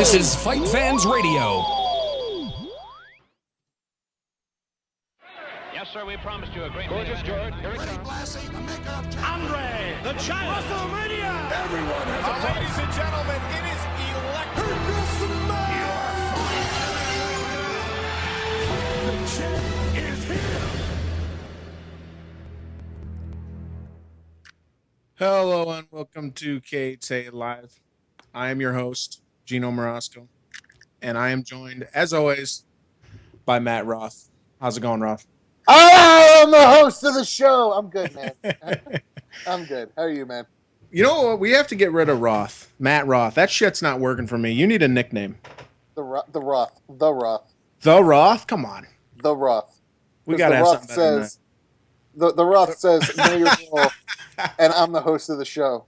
This is FightFans Radio. Yes, sir, we promised you a great Gorgeous George. Here he comes. Blassie, the maker of Andre, the giant. WrestleMania. Everyone has a price. Ladies and gentlemen, it is electric. The champ is here. Hello and welcome to Cageside Live. I am your host, Gino Morosco, and I am joined, as always, by Matt Roth. How's it going, Roth? I'm the host of the show. I'm good, man. I'm good. How are you, man? You know what? We have to get rid of Roth. Matt Roth. That shit's not working for me. You need a nickname. The Roth. The Roth? Come on. The Roth. We got to have something better than that. The Roth says, know your role, and I'm the host of the show.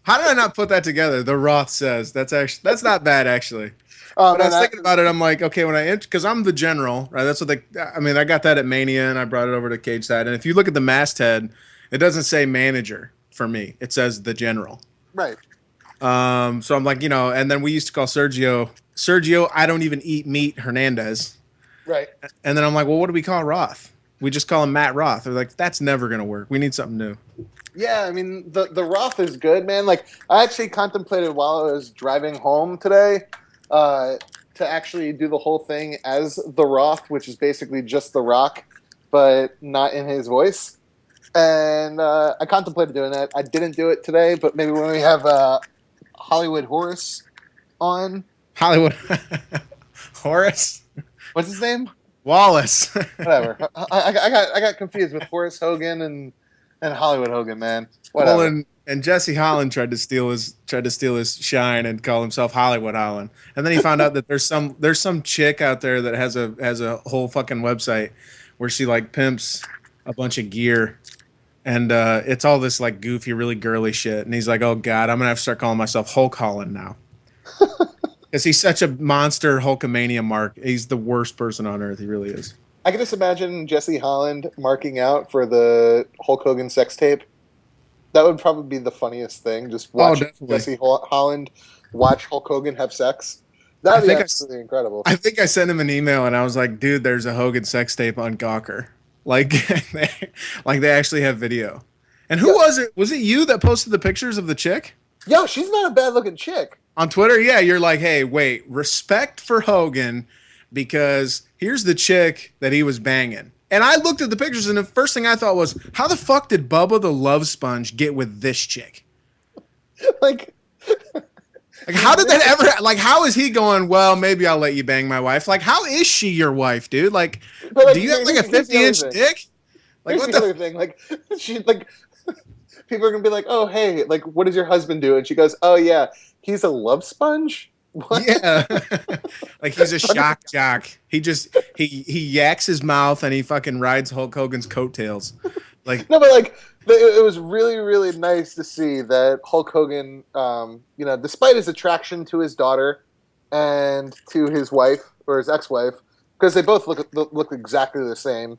How did I not put that together? The Roth says. That's not bad, actually. Oh, But I was thinking about it. I'm like, okay, because I'm the general, right? That's what I got that at Mania, and I brought it over to Cageside. And if you look at the masthead, it doesn't say manager for me. It says the general. Right. So I'm like, and then we used to call Sergio, I don't even eat meat, Hernandez. Right. And then I'm like, well, what do we call Roth? We just call him Matt Roth. They're like, that's never going to work. We need something new. Yeah, I mean, the Roth is good, man. Like, I actually contemplated while I was driving home today to actually do the whole thing as the Roth, which is basically just The Rock, but not in his voice. And I contemplated doing that. I didn't do it today, but maybe when we have Hollywood Horace on. Hollywood Horace? What's his name? Wallace. Whatever. I got confused with Horace Hogan and Hollywood Hogan, man. Whatever. Well, and Jesse Holland tried to steal his shine and call himself Hollywood Holland. And then he found out that there's some chick out there that has a whole fucking website where she like pimps a bunch of gear. And it's all this like goofy, really girly shit. And he's like, oh God, I'm gonna have to start calling myself Hulk Holland now. Because he's such a monster Hulkamania mark. He's the worst person on earth. He really is. I can just imagine Jesse Holland marking out for the Hulk Hogan sex tape. That would probably be the funniest thing. Just watch Jesse Holland watch Hulk Hogan have sex. That would be absolutely incredible. I think I sent him an email and I was like, dude, there's a Hogan sex tape on Gawker. Like they actually have video. And who was it? Was it you that posted the pictures of the chick? Yo, she's not a bad looking chick. On Twitter, yeah, you're like, hey, wait, respect for Hogan because here's the chick that he was banging. And I looked at the pictures, and the first thing I thought was, how the fuck did Bubba the Love Sponge get with this chick? Like how did that ever, like, how is he going, well, maybe I'll let you bang my wife? Like, how is she your wife, dude? Like, do you have, like, a 50-inch dick? Like, here's the other thing. Like, she's like, people are going to be like, oh, hey, like, what does your husband do? And she goes, oh, yeah, he's a love sponge? What? Yeah. Like he's a shock jock. He yaks his mouth and he fucking rides Hulk Hogan's coattails. Like no, but like it was really, really nice to see that Hulk Hogan, despite his attraction to his daughter and to his wife or his ex-wife, because they both look exactly the same.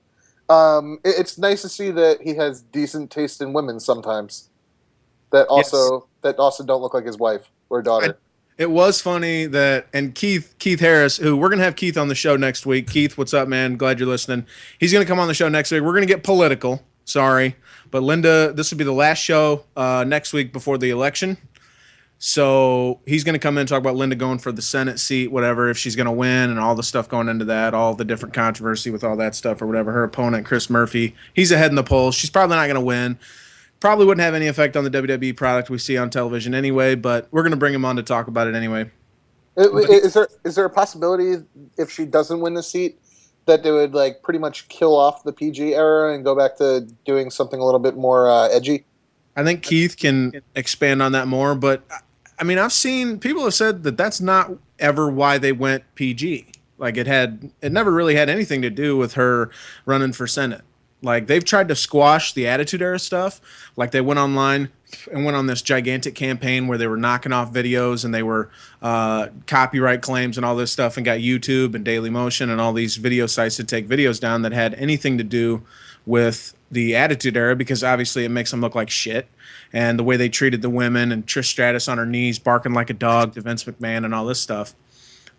It's nice to see that he has decent taste in women sometimes. That also don't look like his wife or daughter. It was funny that, and Keith Harris, who we're going to have Keith on the show next week. Keith, what's up, man? Glad you're listening. He's going to come on the show next week. We're going to get political. Sorry. But Linda, this will be the last show next week before the election. So he's going to come in and talk about Linda going for the Senate seat, whatever, if she's going to win and all the stuff going into that, all the different controversy with all that stuff or whatever. Her opponent, Chris Murphy, he's ahead in the polls. She's probably not going to win. Probably wouldn't have any effect on the WWE product we see on television anyway, but we're going to bring him on to talk about it anyway. Is there a possibility if she doesn't win the seat that they would like pretty much kill off the PG era and go back to doing something a little bit more edgy? I think Keith can expand on that more, but I mean, I've seen people have said that that's not ever why they went PG. Like it never really had anything to do with her running for Senate. Like, they've tried to squash the Attitude Era stuff. Like, they went online and went on this gigantic campaign where they were knocking off videos and they were copyright claims and all this stuff and got YouTube and Dailymotion and all these video sites to take videos down that had anything to do with the Attitude Era because obviously it makes them look like shit, and the way they treated the women and Trish Stratus on her knees barking like a dog to Vince McMahon and all this stuff.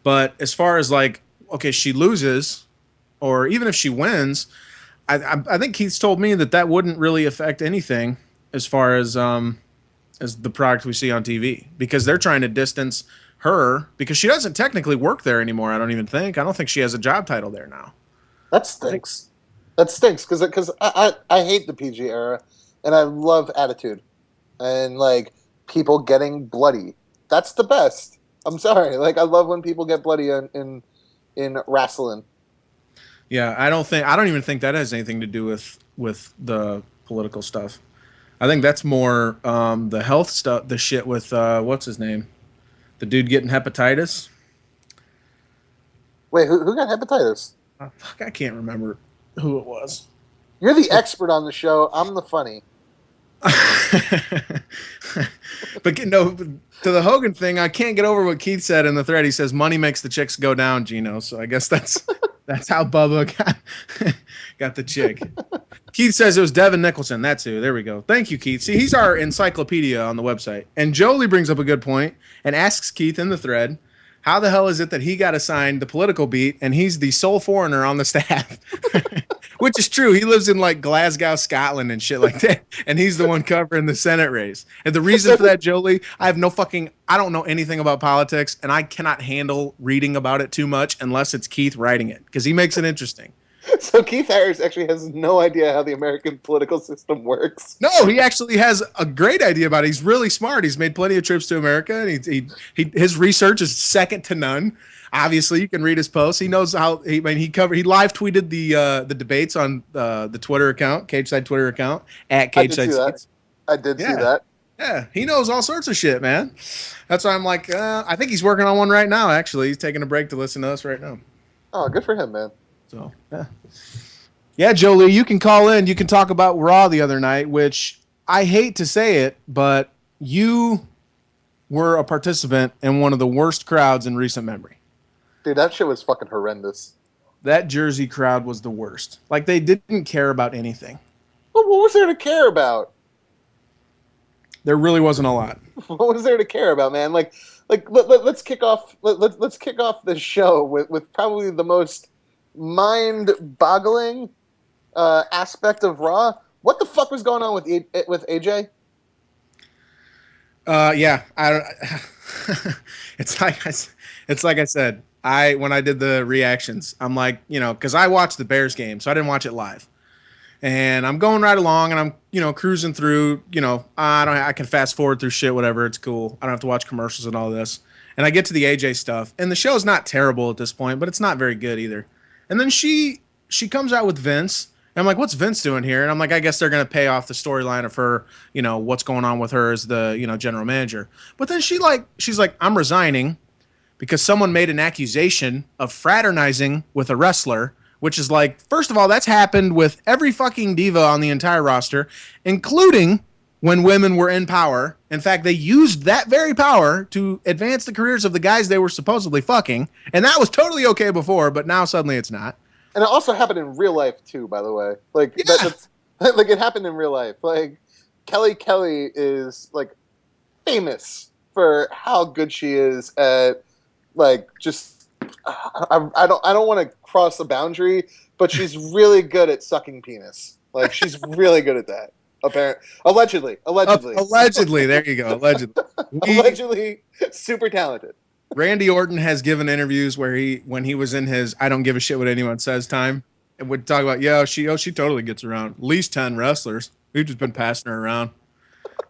But as far as like, okay, she loses, or even if she wins, I think Keith's told me that wouldn't really affect anything as far as the product we see on TV, because they're trying to distance her because she doesn't technically work there anymore. I don't think she has a job title there now. That stinks. That stinks because I hate the PG era, and I love Attitude, and like people getting bloody. That's the best. I'm sorry. Like I love when people get bloody in wrestling. Yeah, I don't even think that has anything to do with the political stuff. I think that's more the health stuff, the shit with what's his name, the dude getting hepatitis. Wait, who got hepatitis? Fuck, I can't remember who it was. You're the expert on the show. I'm the funny. But to the Hogan thing, I can't get over what Keith said in the thread. He says money makes the chicks go down, Gino. So I guess that's how Bubba got the chick. Keith says it was Devin Nicholson. That's who. There we go. Thank you, Keith. See, he's our encyclopedia on the website. And Jolie brings up a good point and asks Keith in the thread, how the hell is it that he got assigned the political beat and he's the sole foreigner on the staff? Which is true. He lives in like Glasgow, Scotland and shit like that. And he's the one covering the Senate race. And the reason for that, Jolie, I don't know anything about politics, and I cannot handle reading about it too much unless it's Keith writing it, because he makes it interesting. So Keith Harris actually has no idea how the American political system works. No, he actually has a great idea about it. He's really smart. He's made plenty of trips to America, and his research is second to none. Obviously, you can read his posts. He knows how. He live tweeted the debates on the Twitter account, Cageside Twitter account at Cageside. I did see that. Yeah, he knows all sorts of shit, man. That's why I'm like, I think he's working on one right now. Actually, he's taking a break to listen to us right now. Oh, good for him, man. So yeah, Jolie, you can call in. You can talk about Raw the other night, which I hate to say it, but you were a participant in one of the worst crowds in recent memory. Dude, that shit was fucking horrendous. That Jersey crowd was the worst. Like, they didn't care about anything. Well, what was there to care about? There really wasn't a lot. What was there to care about, man? Let's kick off. Let's kick off the show with probably the most mind-boggling aspect of Raw. What the fuck was going on with AJ? Yeah, I don't. It's like I said. When I did the reactions, I'm like, because I watched the Bears game, so I didn't watch it live. And I'm going right along, and I'm, cruising through, I can fast forward through shit, whatever. It's cool. I don't have to watch commercials and all this. And I get to the AJ stuff, and the show's not terrible at this point, but it's not very good either. And then she comes out with Vince, and I'm like, what's Vince doing here? And I'm like, I guess they're going to pay off the storyline of her, what's going on with her as the, general manager. But then she's like, I'm resigning because someone made an accusation of fraternizing with a wrestler, which is like, first of all, that's happened with every fucking diva on the entire roster, including when women were in power. In fact, they used that very power to advance the careers of the guys they were supposedly fucking, and that was totally okay before, but now suddenly it's not. And it also happened in real life too, by the way. Like, yeah. Like it happened in real life. Like, Kelly is like famous for how good she is at like just. I don't want to cross a boundary, but she's really good at sucking penis. Like, she's really good at that. Allegedly. Allegedly, there you go. Allegedly. Allegedly super talented. Randy Orton has given interviews where when he was in his I don't give a shit what anyone says time, and would talk about, she totally gets around at least 10 wrestlers. We've just been passing her around.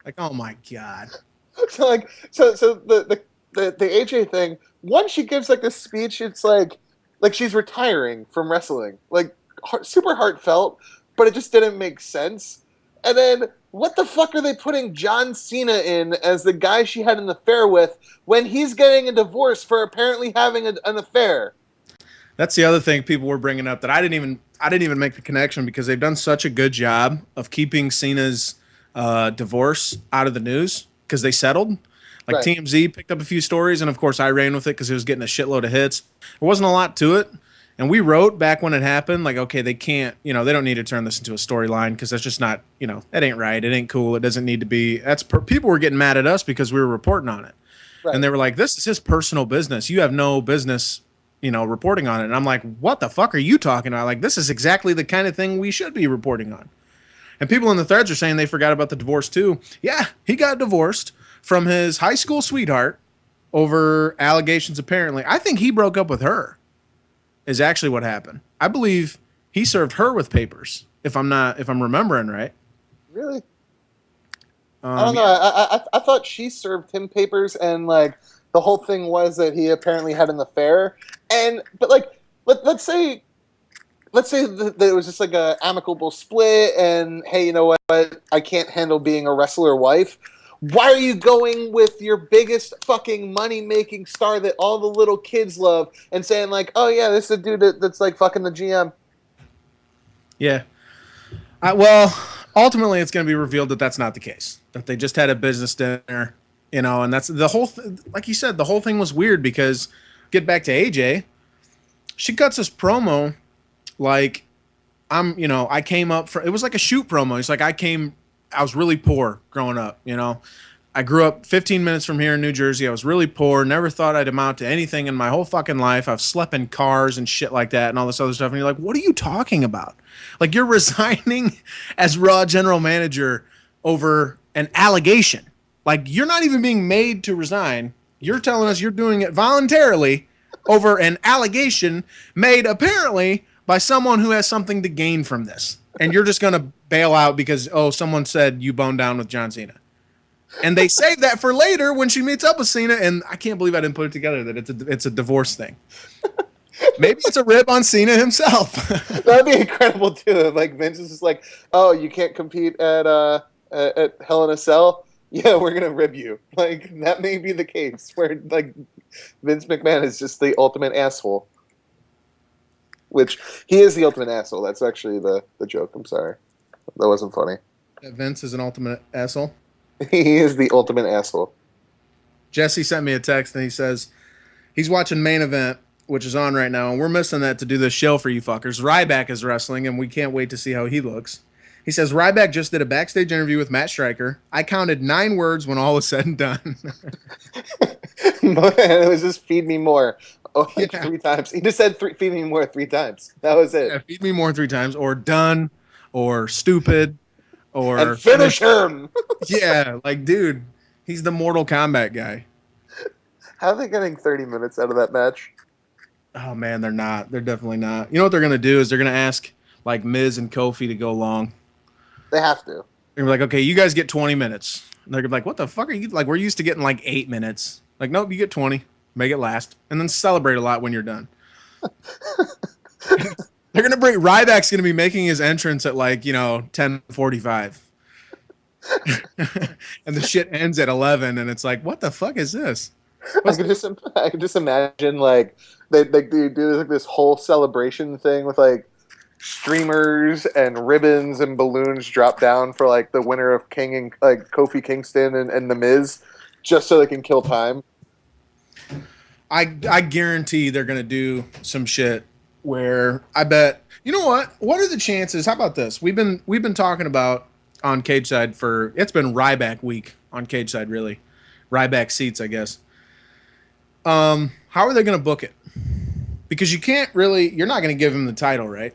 Like, oh my God. So the AJ thing, once she gives like this speech, it's like she's retiring from wrestling. Like, super heartfelt, but it just didn't make sense. And then, what the fuck are they putting John Cena in as the guy she had an affair with when he's getting a divorce for apparently having an affair? That's the other thing people were bringing up that I didn't even make the connection, because they've done such a good job of keeping Cena's divorce out of the news because they settled. Like, right. TMZ picked up a few stories, and of course I ran with it because it was getting a shitload of hits. There wasn't a lot to it. And we wrote back when it happened, like, okay, they can't, they don't need to turn this into a storyline because that's just not, that ain't right. It ain't cool. It doesn't need to be. People were getting mad at us because we were reporting on it. Right. And they were like, this is his personal business. You have no business, reporting on it. And I'm like, what the fuck are you talking about? Like, this is exactly the kind of thing we should be reporting on. And people in the threads are saying they forgot about the divorce too. Yeah, he got divorced from his high school sweetheart over allegations, apparently. I think he broke up with her. Is actually what happened. I believe he served her with papers, if I'm remembering right. Really? I don't know. I thought she served him papers, and like the whole thing was that he apparently had an affair. But like, let's say that it was just like a amicable split, and hey, you know what? I can't handle being a wrestler wife. Why are you going with your biggest fucking money-making star that all the little kids love and saying like, oh yeah, this is a dude that's like fucking the GM? Yeah. Well, ultimately it's going to be revealed that that's not the case. That they just had a business dinner, and that's the whole like you said, the whole thing was weird because get back to AJ, she cuts this promo like I came up for, it was like a shoot promo. It's like I was really poor growing up, I grew up 15 minutes from here in New Jersey. I was really poor. Never thought I'd amount to anything in my whole fucking life. I've slept in cars and shit like that and all this other stuff. And you're like, what are you talking about? Like, you're resigning as Raw general manager over an allegation. Like, you're not even being made to resign. You're telling us you're doing it voluntarily over an allegation made apparently by someone who has something to gain from this. And you're just going to bail out because, someone said you boned down with John Cena. And they save that for later when she meets up with Cena. And I can't believe I didn't put it together that it's a divorce thing. Maybe it's a rib on Cena himself. That'd be incredible too. Like Vince is just like, oh, you can't compete at Hell in a Cell. Yeah, we're gonna rib you. Like that may be the case where like Vince McMahon is just the ultimate asshole. Which he is the ultimate asshole. That's actually the joke. I'm sorry, that wasn't funny. Vince is an ultimate asshole. He is the ultimate asshole. Jesse sent me a text and he says he's watching Main Event, which is on right now, and we're missing that to do this show for you fuckers. Ryback is wrestling, and we can't wait to see how he looks. He says Ryback just did a backstage interview with Matt Stryker. I counted 9 words when all was said and done. It was just feed me more. Oh, like 3 times. He just said feed me more 3 times. That was it. Yeah, feed me more 3 times, or done, or stupid, or and finish him. Yeah, like dude, he's the Mortal Kombat guy. How are they getting 30 minutes out of that match? Oh man, they're not. They're definitely not. You know what they're gonna do is they're gonna ask like Miz and Kofi to go long. They have to. They're like, okay, you guys get 20 minutes. And they're like, what the fuck are you like? We're used to getting like 8 minutes. Like, nope, you get 20. Make it last, and then celebrate a lot when you're done. They're gonna bring Ryback's gonna be making his entrance at like 10:45, and the shit ends at 11, and it's like, what the fuck is this? I can just imagine like they do like this whole celebration thing with like streamers and ribbons and balloons drop down for like the winner of King and like Kofi Kingston and The Miz, just so they can kill time. I guarantee they're gonna do some shit where I bet what are the chances? How about this? We've been talking about on Cageside it's been Ryback week on Cageside, really. Ryback seats, I guess. How are they gonna book it? Because you're not gonna give him the title, right?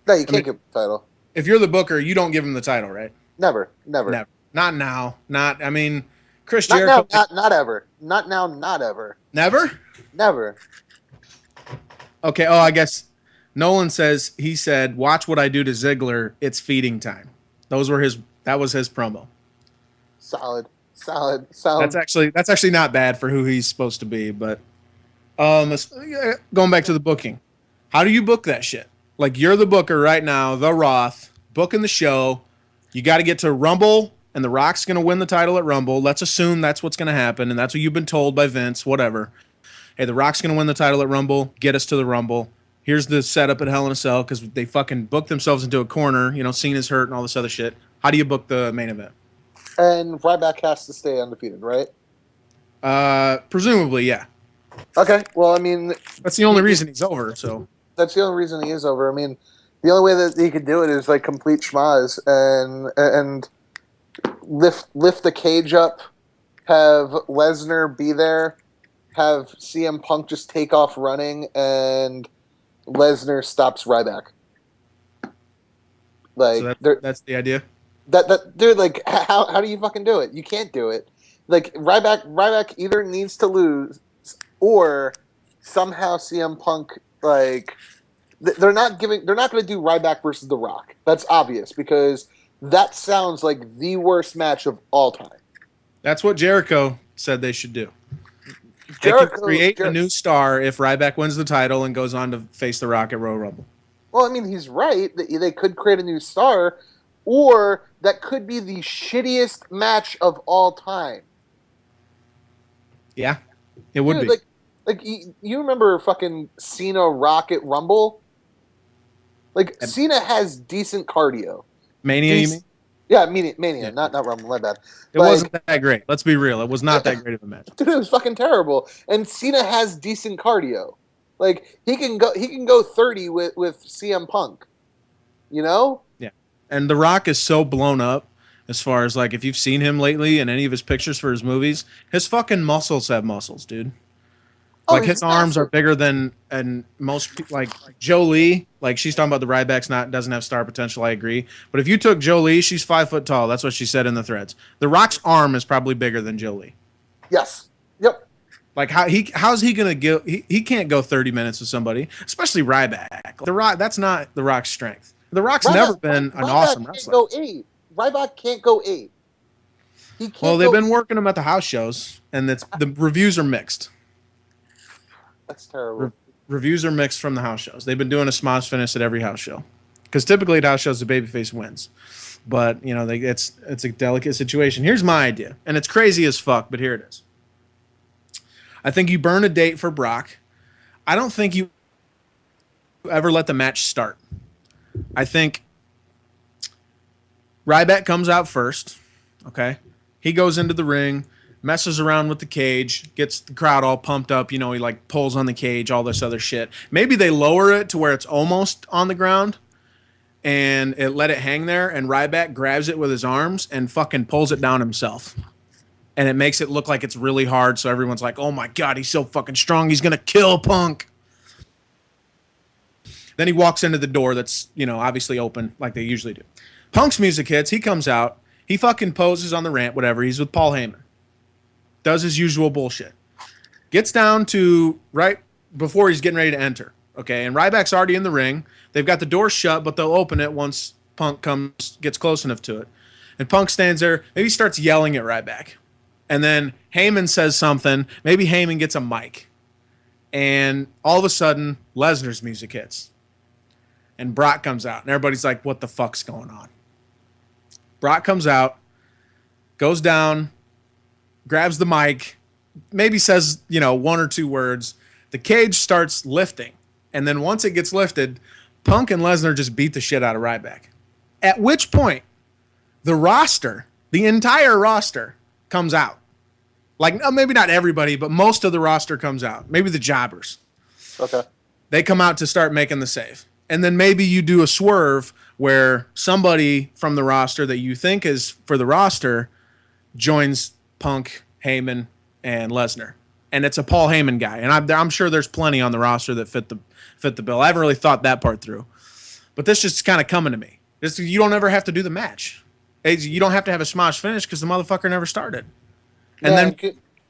No, you can't give the title. If you're the booker, you don't give him the title, right? Never. Not now. Chris Not Jericho. now, not ever. Not now, not ever. Never? Never. Okay, I guess Nolan he said, watch what I do to Ziggler, it's feeding time. That was his promo. Solid. That's actually not bad for who he's supposed to be, but going back to the booking. How do you book that shit? Like, you're the booker right now, the Roth, booking the show. You got to get to Rumble, and The Rock's going to win the title at Rumble. Let's assume that's what's going to happen, and that's what you've been told by Vince, whatever. Hey, The Rock's going to win the title at Rumble. Get us to the Rumble. Here's the setup at Hell in a Cell because they fucking booked themselves into a corner. Cena's hurt and all this other shit. How do you book the main event? And Ryback has to stay undefeated, right? Presumably, yeah. Okay. Well, I mean, that's the only reason he's over. So That's the only reason he is over. I mean, the only way that he could do it is like complete schmaz and lift the cage up, have Lesnar be there, have CM Punk just take off running, and Lesnar stops Ryback. Like so that's the idea. That dude, like how do you fucking do it? You can't do it. Like Ryback either needs to lose or somehow CM Punk like they're not going to do Ryback versus The Rock. That's obvious because that sounds like the worst match of all time. That's what Jericho said they should do. They can create a new star if Ryback wins the title and goes on to face The Rock at Royal Rumble. Well, I mean, he's right. They could create a new star, or that could be the shittiest match of all time. Yeah, it would be. Like you remember fucking Cena Rocket Rumble? Like, Cena has decent cardio. Mania, you mean? Yeah, Mania, not Rumble, my bad. It wasn't that great. Let's be real. It was not that great of a match. Dude, it was fucking terrible. And Cena has decent cardio. Like, he can go 30 with CM Punk. You know? Yeah. And The Rock is so blown up as far as, like, if you've seen him lately in any of his pictures for his movies, his fucking muscles have muscles, dude. Like, his arms are bigger than and most people, like Jolie. Like, she's talking about the Ryback's doesn't have star potential. I agree, but if you took Jolie, she's 5 foot tall. That's what she said in the threads. The Rock's arm is probably bigger than Jolie. Yes. Yep. Like how's he gonna go? He can't go 30 minutes with somebody, especially Ryback. The Rock. That's not The Rock's strength. The Rock's never been an awesome wrestler. Ryback can't go 8. He can't. Well, they've been working him at the house shows, and the reviews are mixed. That's terrible. Reviews are mixed from the house shows. They've been doing a smash finish at every house show, because typically at house shows the babyface wins, but you know it's a delicate situation. Here's my idea, and it's crazy as fuck, but here it is. I think you burn a date for Brock. I don't think you ever let the match start. I think Ryback comes out first. Okay, he goes into the ring, messes around with the cage, gets the crowd all pumped up. You know, he like pulls on the cage, all this other shit. Maybe they lower it to where it's almost on the ground and let it hang there, and Ryback grabs it with his arms and fucking pulls it down himself. And it makes it look like it's really hard, so everyone's like, oh my God, he's so fucking strong, he's going to kill Punk. Then he walks into the door that's, you know, obviously open like they usually do. Punk's music hits, he comes out, he fucking poses on the ramp, whatever, he's with Paul Heyman. Does his usual bullshit. Gets down to right before he's getting ready to enter. Okay, and Ryback's already in the ring. They've got the door shut, but they'll open it once Punk gets close enough to it. And Punk stands there, maybe starts yelling at Ryback. And then Heyman says something. Maybe Heyman gets a mic. And all of a sudden, Lesnar's music hits. And Brock comes out. And everybody's like, what the fuck's going on? Brock comes out, goes down, grabs the mic, maybe says, you know, 1 or 2 words. The cage starts lifting. And then once it gets lifted, Punk and Lesnar just beat the shit out of Ryback. At which point, the roster, the entire roster, comes out. Like, maybe not everybody, but most of the roster comes out. Maybe the jobbers. Okay. They come out to start making the save. And then maybe you do a swerve where somebody from the roster that you think is for the roster joins Punk, Heyman, and Lesnar. And it's a Paul Heyman guy. And I'm sure there's plenty on the roster that fit the bill. I haven't really thought that part through. But this just kind of coming to me. You don't ever have to do the match. You don't have to have a smash finish because the motherfucker never started. And then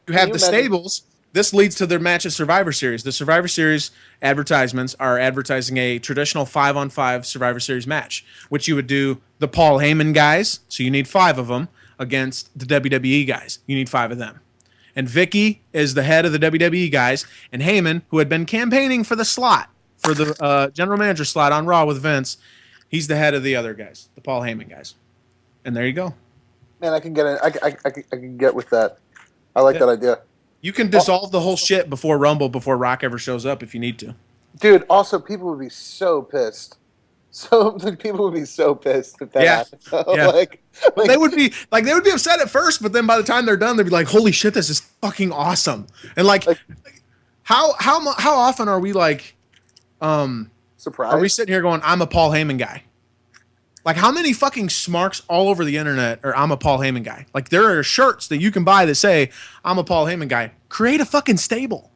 you have the stables. This leads to their match at Survivor Series. The Survivor Series advertisements are advertising a traditional 5-on-5 Survivor Series match, which you would do the Paul Heyman guys, so you need 5 of them, against the WWE guys. You need 5 of them. And Vicky is the head of the WWE guys, and Heyman, who had been campaigning for the slot, for the general manager slot on Raw with Vince, he's the head of the other guys, the Paul Heyman guys. And there you go. Man, I can get it. I can get with that. I like that idea. You can dissolve the whole shit before Rumble, before Rock ever shows up if you need to. Dude, also, people would be so pissed. People would be so pissed if that happened. Yeah. like, they would be upset at first, but then by the time they're done, they'd be like, holy shit, this is fucking awesome. And like how often are we like surprised. Are we sitting here going, I'm a Paul Heyman guy? Like, how many fucking smarks all over the internet are I'm a Paul Heyman guy? Like, there are shirts that you can buy that say, I'm a Paul Heyman guy. Create a fucking stable.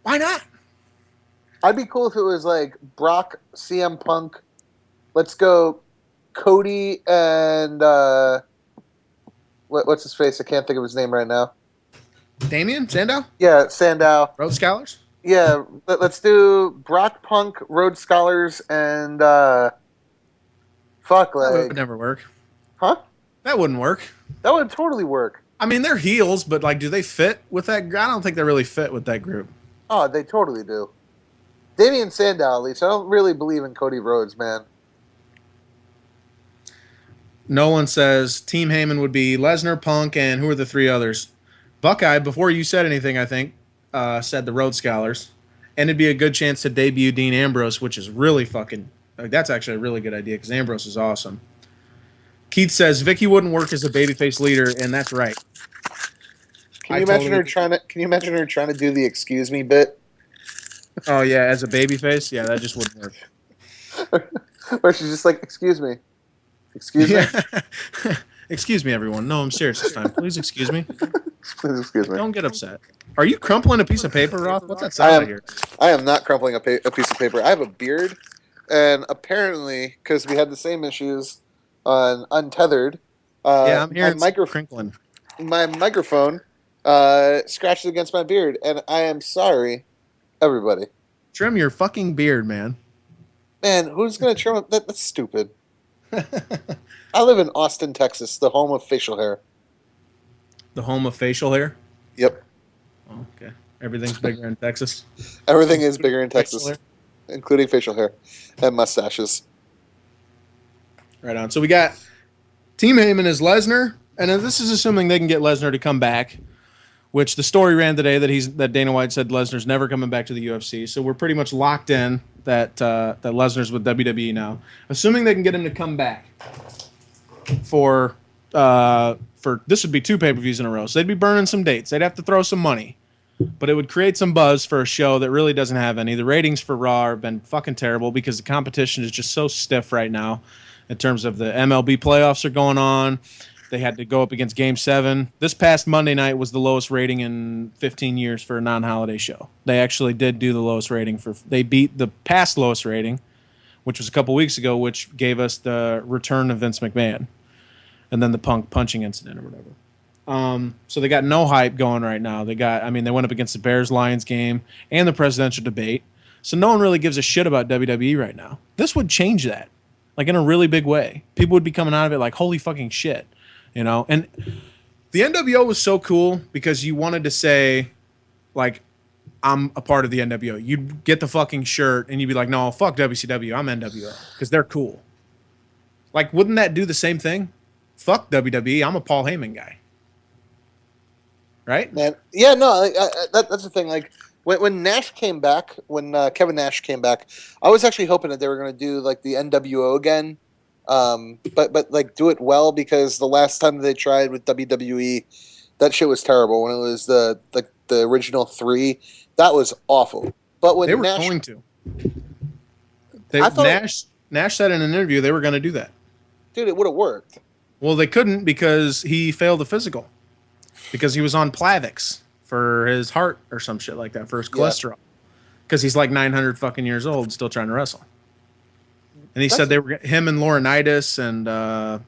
Why not? I'd be cool if it was like Brock, CM Punk. Let's go Cody and what's his face? I can't think of his name right now. Damien? Sandow? Yeah, Sandow. Road Scholars? Yeah, let's do Brock, Punk, Rhodes Scholars, and That would never work. Huh? That wouldn't work. That would totally work. I mean, they're heels, but like, do they fit with that? I don't think they really fit with that group. Oh, they totally do. Damien Sandow, at least. I don't really believe in Cody Rhodes, man. Nolan says Team Heyman would be Lesnar, Punk, and who are the three others? Buckeye, before you said anything, I think, said the Road Scholars. And it'd be a good chance to debut Dean Ambrose, which is really fucking... Like, that's actually a really good idea because Ambrose is awesome. Keith says Vicky wouldn't work as a babyface leader, and that's right. Can you imagine her trying to do the excuse me bit? Oh yeah, as a babyface, yeah, that just wouldn't work. Where she's just like, excuse me. Excuse me? Excuse me, everyone. No, I'm serious this time. Please excuse me. Please excuse me. Don't get upset. Are you crumpling a piece of paper, Roth? What's that sound here? I am not crumpling a piece of paper. I have a beard, and apparently, because we had the same issues on Untethered, yeah, I'm hearing crinkling. My microphone scratches against my beard, and I am sorry, everybody. Trim your fucking beard, man. Man, who's going to trim it? That's stupid. I live in Austin, Texas, the home of facial hair. The home of facial hair? Yep. Oh, okay. Everything's bigger in Texas? Everything is bigger in Texas, including facial hair and mustaches. Right on. So we got Team Heyman is Lesnar, and this is assuming they can get Lesnar to come back, which the story ran today that Dana White said Lesnar's never coming back to the UFC. So we're pretty much locked in that Lesnar's with WWE now. Assuming they can get him to come back for this would be 2 pay-per-views in a row. So they'd be burning some dates. They'd have to throw some money. But it would create some buzz for a show that really doesn't have any. The ratings for Raw have been fucking terrible because the competition is just so stiff right now in terms of the MLB playoffs are going on. They had to go up against Game 7. This past Monday night was the lowest rating in 15 years for a non-holiday show. They actually did do the lowest rating. They beat the past lowest rating, which was a couple weeks ago, which gave us the return of Vince McMahon and then the Punk punching incident or whatever. So they got no hype going right now. They went up against the Bears-Lions game and the presidential debate. So no one really gives a shit about WWE right now. This would change that, like in a really big way. People would be coming out of it like, holy fucking shit. You know, and the NWO was so cool because you wanted to say, like, I'm a part of the NWO. You'd get the fucking shirt and you'd be like, no, fuck WCW. I'm NWO because they're cool. Like, wouldn't that do the same thing? Fuck WWE. I'm a Paul Heyman guy. Right? Man, yeah, no, that's the thing. Like, when Nash came back, when Kevin Nash came back, I was actually hoping that they were going to do, like, the NWO again. But like do it well because the last time they tried with WWE, that shit was terrible. When it was the original 3, that was awful. But when they were Nash, going to, Nash said in an interview they were going to do that. Dude, it would have worked. Well, they couldn't because he failed the physical because he was on Plavix for his heart or some shit like that for his cholesterol because he's like 900 fucking years old still trying to wrestle. And he said they were him and Laurinaitis and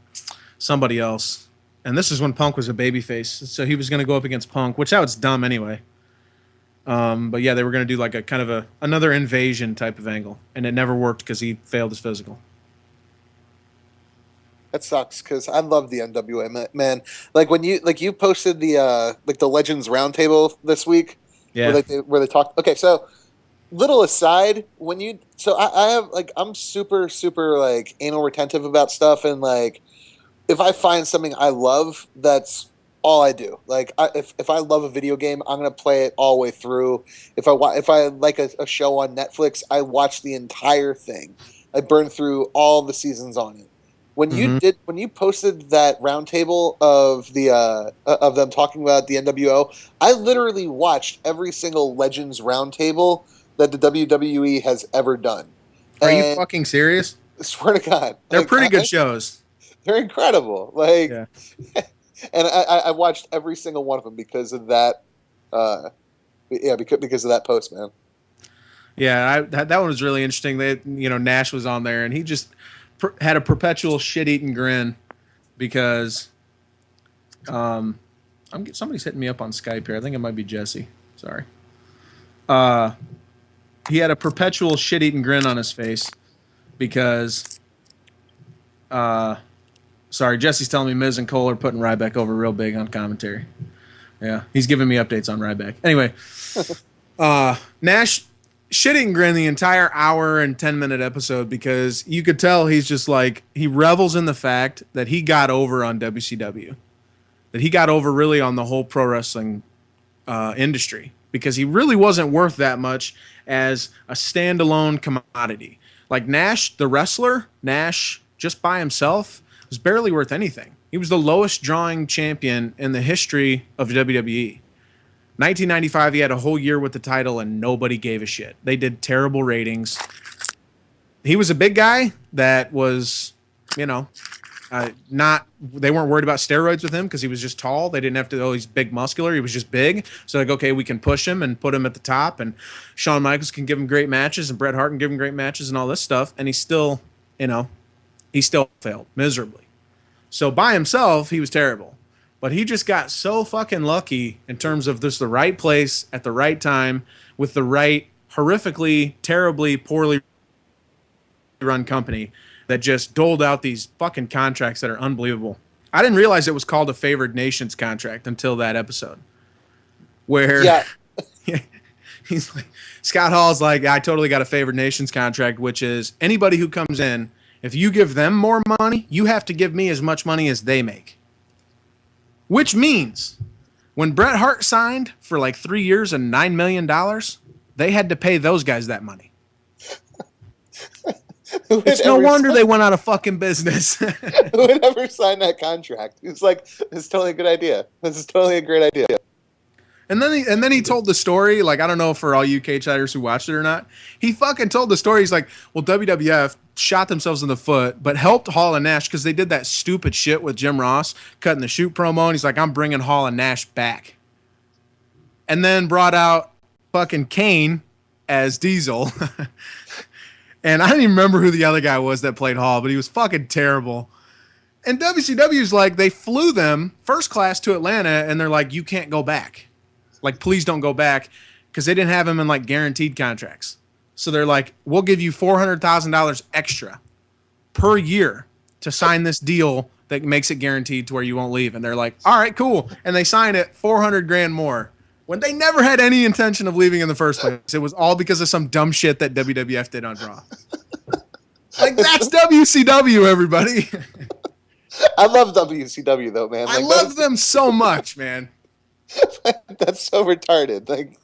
somebody else. And this is when Punk was a babyface. So he was going to go up against Punk, which that was dumb anyway. But yeah, they were going to do like a kind of another invasion type of angle. And it never worked because he failed his physical. That sucks because I love the NWA, man. Like when you posted the Legends Roundtable this week. Yeah. Where they talked. Okay, so little aside, I have like I'm super like anal retentive about stuff, and like if I find something I love, that's all I do. Like if I love a video game, I'm gonna play it all the way through. If I like a show on Netflix, I watch the entire thing. I burn through all the seasons on it. When you posted that roundtable of them talking about the NWO, I literally watched every single Legends roundtable that the WWE has ever done. Are you And fucking serious? I swear to God, They're like, pretty good shows. They're incredible. Like, Yeah. and I watched every single one of them because of that. Because of that post, man. Yeah, that one was really interesting. Nash was on there, and he just had a perpetual shit-eating grin because somebody's hitting me up on Skype here. I think it might be Jesse. Sorry. He had a perpetual shit-eating grin on his face because sorry, Jesse's telling me Miz and Cole are putting Ryback over real big on commentary. Yeah, he's giving me updates on Ryback. Anyway, Nash shitting grin the entire hour and 10-minute episode because you could tell he's just like, he revels in the fact that he got over on WCW, that he got over really on the whole pro wrestling industry because he really wasn't worth that much as a standalone commodity. Like Nash, the wrestler, Nash just by himself was barely worth anything. He was the lowest drawing champion in the history of WWE. 1995, he had a whole year with the title and nobody gave a shit. They did terrible ratings. He was a big guy that was, they weren't worried about steroids with him because he was just tall. They didn't have to, he's big muscular. He was just big. So like, okay, we can push him and put him at the top, and Shawn Michaels can give him great matches and Bret Hart can give him great matches and all this stuff. And he still failed miserably. So by himself, he was terrible. But he just got so fucking lucky in terms of this the right place at the right time with the right horrifically, terribly, poorly run company that just doled out these fucking contracts that are unbelievable. I didn't realize it was called a favored nations contract until that episode. Where he's like, Scott Hall's like, I totally got a favored nations contract, which is anybody who comes in, if you give them more money, you have to give me as much money as they make. Which means when Bret Hart signed for like 3 years and $9 million, they had to pay those guys that money. It's no wonder they went out of fucking business. Who would ever sign that contract? It's like, it's totally a good idea. This is totally a great idea. And then he told the story, like, I don't know for all you Cagesiders who watched it or not. He fucking told the story. He's like, well, WWF shot themselves in the foot, but helped Hall and Nash because they did that stupid shit with Jim Ross cutting the shoot promo. And he's like, I'm bringing Hall and Nash back. And then brought out fucking Kane as Diesel. And I don't even remember who the other guy was that played Hall, but he was fucking terrible. And WCW's like, they flew them first class to Atlanta, and they're like, you can't go back. Like, please don't go back, because they didn't have him in, like, guaranteed contracts. So they're like, we'll give you $400,000 extra per year to sign this deal that makes it guaranteed to where you won't leave. And they're like, all right, cool. And they sign it $400,000 more when they never had any intention of leaving in the first place. It was all because of some dumb shit that WWF did on Raw. Like, that's WCW, everybody. I love WCW, though, man. I love them so much, man. That's so retarded. Like,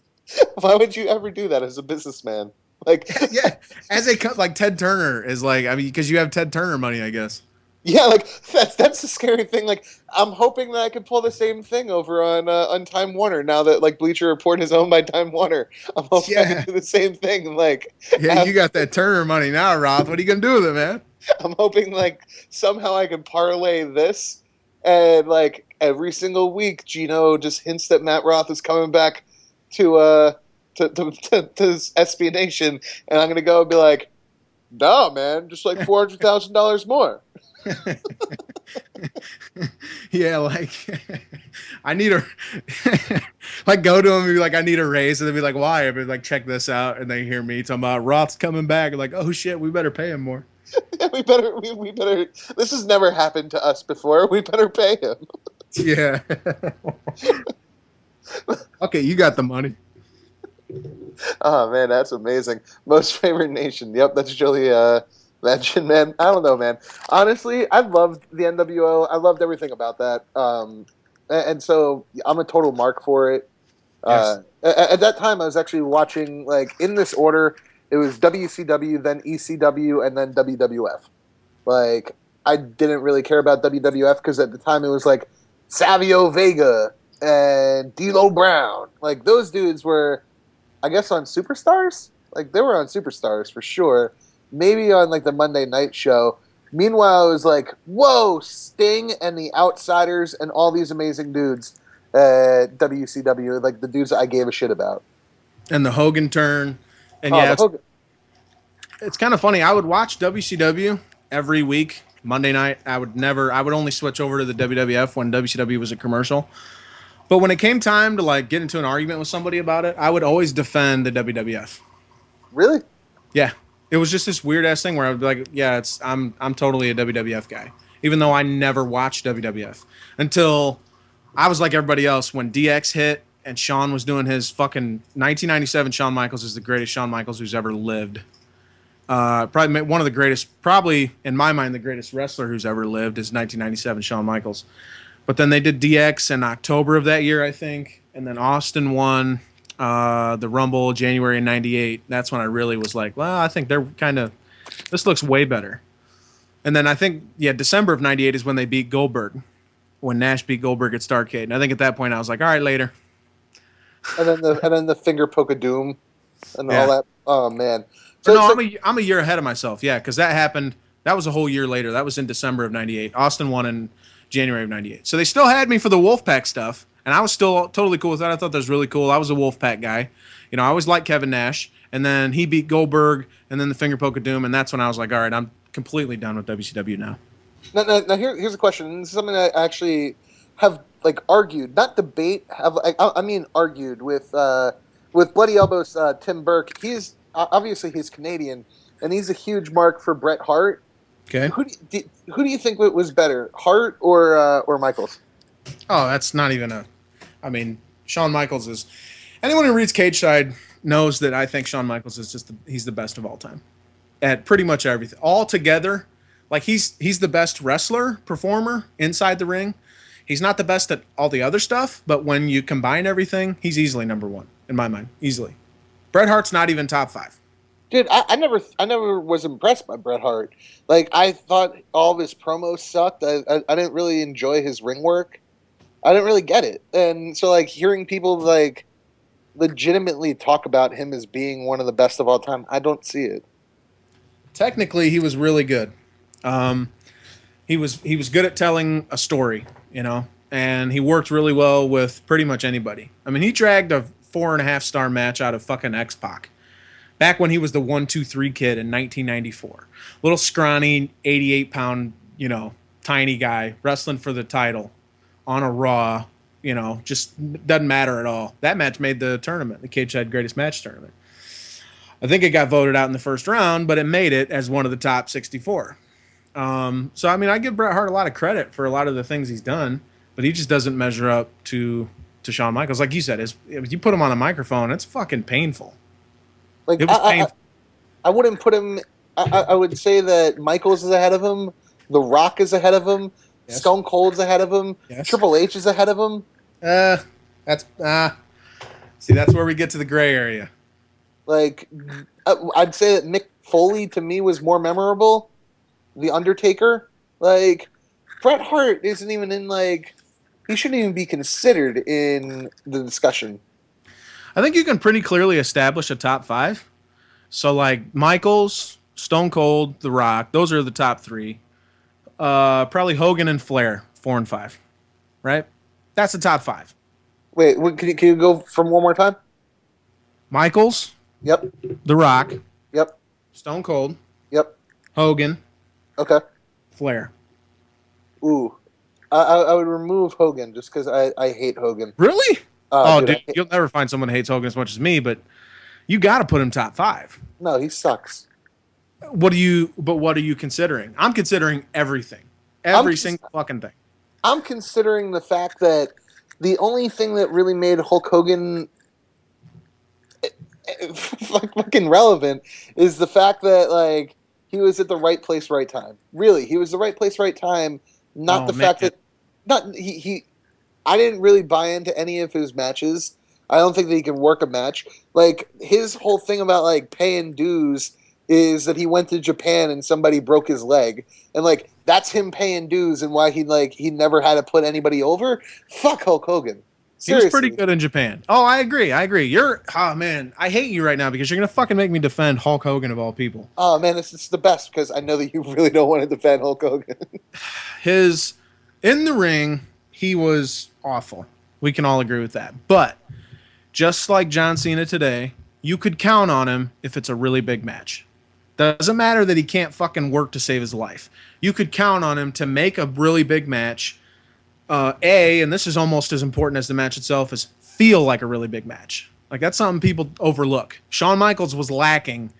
why would you ever do that as a businessman? Like, yeah, like Ted Turner is like, I mean, because you have Ted Turner money, I guess. Yeah, like that's the scary thing. Like, I'm hoping that I can pull the same thing over on Time Warner now that like Bleacher Report is owned by Time Warner. I'm hoping I can do the same thing. Like, yeah, you got that Turner money now, Roth. What are you gonna do with it, man? I'm hoping like somehow I can parlay this, and like every single week, Gino just hints that Matt Roth is coming back to SB Nation, and I'm gonna go and be like, "Nah, man, just like $400,000 more." Yeah, like I need a like go to him and be like, I need a raise, and they'll be like, why? I'd be like, check this out, and they hear me talking about Roth's coming back, and like, oh shit, we better pay him more. Yeah, we better. This has never happened to us before. We better pay him. Yeah. Okay, you got the money. Oh man, that's amazing. Most favorite nation. Yep, that's Jolie Legend, man. I don't know, man. Honestly, I loved the NWO. I loved everything about that. And so I'm a total mark for it. Yes. At that time, I was actually watching, like, in this order, it was WCW, then ECW, and then WWF. Like, I didn't really care about WWF because at the time it was, like, Savio Vega and D'Lo Brown. Like, those dudes were, I guess, on Superstars? Like they were on Superstars for sure. Maybe on like the Monday night show. Meanwhile, it was like, whoa, Sting and the Outsiders and all these amazing dudes at WCW, like the dudes I gave a shit about. And the Hogan turn. And it's kind of funny. I would watch WCW every week, Monday night. I would only switch over to the WWF when WCW was a commercial. But when it came time to like get into an argument with somebody about it, I would always defend the WWF. Really? Yeah. It was just this weird ass thing where I would be like, yeah, I'm totally a WWF guy, even though I never watched WWF until I was like everybody else when DX hit and Shawn was doing his fucking 1997. Shawn Michaels is the greatest Shawn Michaels who's ever lived. Probably one of the greatest, probably in my mind, the greatest wrestler who's ever lived is 1997 Shawn Michaels. But then they did DX in October of that year, I think, and then Austin won. The Rumble January 98. That's when I really was like, well, I think they're this looks way better. And then I think, December of 98 is when they beat Goldberg, when Nash beat Goldberg at Starrcade. And I think at that point I was like, all right, later. And then the finger poke of doom and all that. Oh man. So no, I'm a year ahead of myself. Yeah, because that happened. That was a whole year later. That was in December of 98. Austin won in January of 98. So they still had me for the Wolfpack stuff. And I was still totally cool with that. I thought that was really cool. I was a Wolfpack guy. I always liked Kevin Nash. And then he beat Goldberg and then the finger poke of doom. And that's when I was like, all right, I'm completely done with WCW now. Now here's a question. This is something I actually have like argued, not debate. Argued with Bloody Elbows Tim Burke. He's obviously he's Canadian, and he's a huge mark for Bret Hart. Okay. Who do you think was better, Hart or Michaels? Oh, that's not even Shawn Michaels is. Anyone who reads Cageside knows that I think Shawn Michaels is he's the best of all time at pretty much everything. All together, like he's the best wrestler, performer inside the ring. He's not the best at all the other stuff, but when you combine everything, he's easily number one in my mind, easily. Bret Hart's not even top 5. Dude, I never was impressed by Bret Hart. Like I thought all of his promos sucked. I didn't really enjoy his ring work. I didn't really get it. And so like hearing people like legitimately talk about him as being one of the best of all time, I don't see it. Technically, he was really good. He was good at telling a story, and he worked really well with pretty much anybody. I mean, he dragged a 4.5-star match out of fucking X-Pac back when he was the 1-2-3 kid in 1994. Little scrawny 88-pound, tiny guy wrestling for the title on a Raw, just doesn't matter at all. That match made the tournament, the Cageside Greatest Match tournament. I think it got voted out in the first round, but it made it as one of the top 64. So, I give Bret Hart a lot of credit for a lot of the things he's done, but he just doesn't measure up to Shawn Michaels. Like you said, if you put him on a microphone, it's fucking painful. Like it was painful. I wouldn't put him. I would say that Michaels is ahead of him. The Rock is ahead of him. Yes. Stone Cold's ahead of him. Yes. Triple H is ahead of him. That's where we get to the gray area. Like, I'd say that Mick Foley to me was more memorable. The Undertaker, like Bret Hart isn't even in he shouldn't even be considered in the discussion. I think you can pretty clearly establish a top 5. So like Michaels, Stone Cold, The Rock, those are the top 3. Probably Hogan and Flair, 4 and 5, right? That's the top 5. Wait, can you go from one more time? Michaels. Yep. The Rock. Yep. Stone Cold. Yep. Hogan. Okay. Flair. Ooh. I would remove Hogan just because I hate Hogan. Really? Dude, you'll never find someone who hates Hogan as much as me, but you got to put him top 5. No, he sucks. What are you considering? I'm considering everything. Every single fucking thing. I'm considering the fact that the only thing that really made Hulk Hogan fucking relevant is the fact that he was at the right place, right time. Really, he was the right place, right time. Not fact that I didn't really buy into any of his matches. I don't think that he can work a match. Like his whole thing about paying dues is that he went to Japan and somebody broke his leg, and that's him paying dues and why he never had to put anybody over. Fuck Hulk Hogan. He was pretty Seriously. good in Japan. Oh, I agree. Oh man, I hate you right now because you're gonna fucking make me defend Hulk Hogan of all people. Oh man, it's the best because I know that you really don't want to defend Hulk Hogan. His in the ring, he was awful. We can all agree with that. But just like John Cena today, you could count on him if it's a really big match. Doesn't matter that he can't fucking work to save his life. You could count on him to make a really big match. And this is almost as important as the match itself, is feel like a really big match. Like that's something people overlook. Shawn Michaels was lacking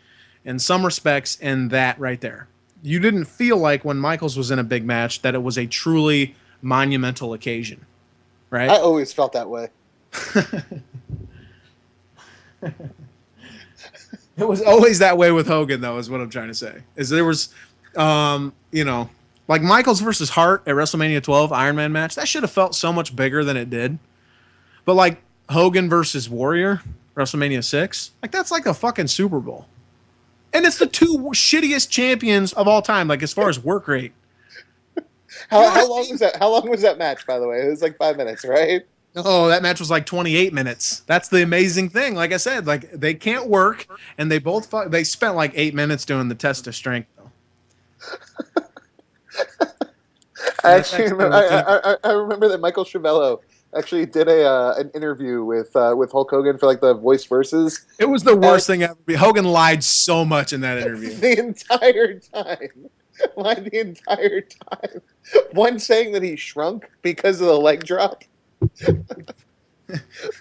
in some respects in that right there. You didn't feel like when Michaels was in a big match that it was a truly monumental occasion, right? I always felt that way. It was always that way with Hogan, though, is what I'm trying to say. Is there was, like Michaels versus Hart at WrestleMania 12 Iron Man match, that should have felt so much bigger than it did. But like Hogan versus Warrior, WrestleMania 6, like that's like a fucking Super Bowl. And it's the two shittiest champions of all time, like as far as work rate. How long was that? How long was that match? By the way, it was like 5 minutes, right? Oh, that match was like 28 minutes. That's the amazing thing. Like I said, like they can't work, and they both they spent like 8 minutes doing the test of strength. Though. I remember that Michael Chiavello actually did an interview with Hulk Hogan for like the Voice Versus. It was the worst thing ever. Hogan lied so much in that interview. The entire time. Lied the entire time. One saying that he shrunk because of the leg drop. Which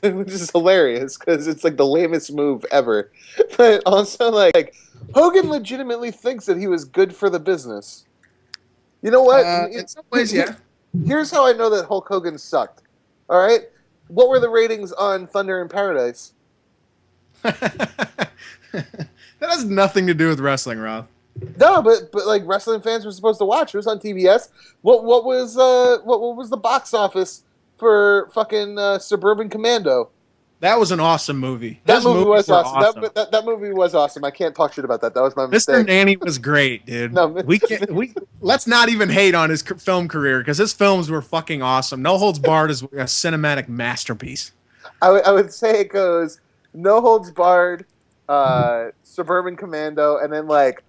is hilarious because it's like the lamest move ever. But also like Hogan legitimately thinks that he was good for the business. You know what? In some ways, yeah. Here's how I know that Hulk Hogan sucked. All right? What were the ratings on Thunder in Paradise? That has nothing to do with wrestling, Rob. No, but like wrestling fans were supposed to watch. It was on TBS. What was the box office for fucking Suburban Commando? That was an awesome movie. That movie was awesome. awesome. That movie was awesome. I can't talk shit about that. That was my mistake. Mr. Nanny was great, dude. No, we let's not even hate on his film career because his films were fucking awesome. No Holds Barred is a cinematic masterpiece. I would say it goes No Holds Barred, Suburban Commando, and then like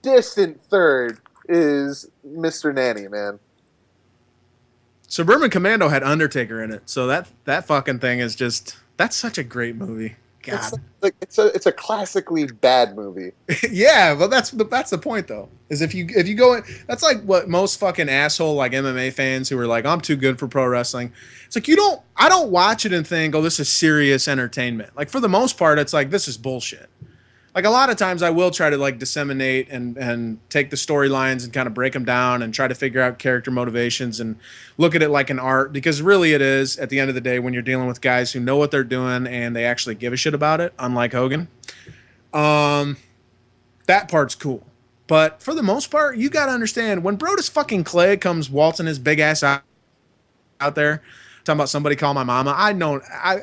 distant third is Mr. Nanny, man. Suburban Commando had Undertaker in it, so that fucking thing is just that's such a great movie. God, It's a classically bad movie. yeah, well that's the point though. Is if you go in, that's like what most fucking asshole like MMA fans who are like I'm too good for pro wrestling. It's like I don't watch it and think, oh, this is serious entertainment. Like for the most part, it's like this is bullshit. Like a lot of times I will try to like disseminate and take the storylines and kind of break them down and try to figure out character motivations and look at it like an art because really it is at the end of the day when you're dealing with guys who know what they're doing and they actually give a shit about it, unlike Hogan. That part's cool. But for the most part, you got to understand when Brodus fucking Clay comes waltzing his big ass out there, talking about somebody call my mama.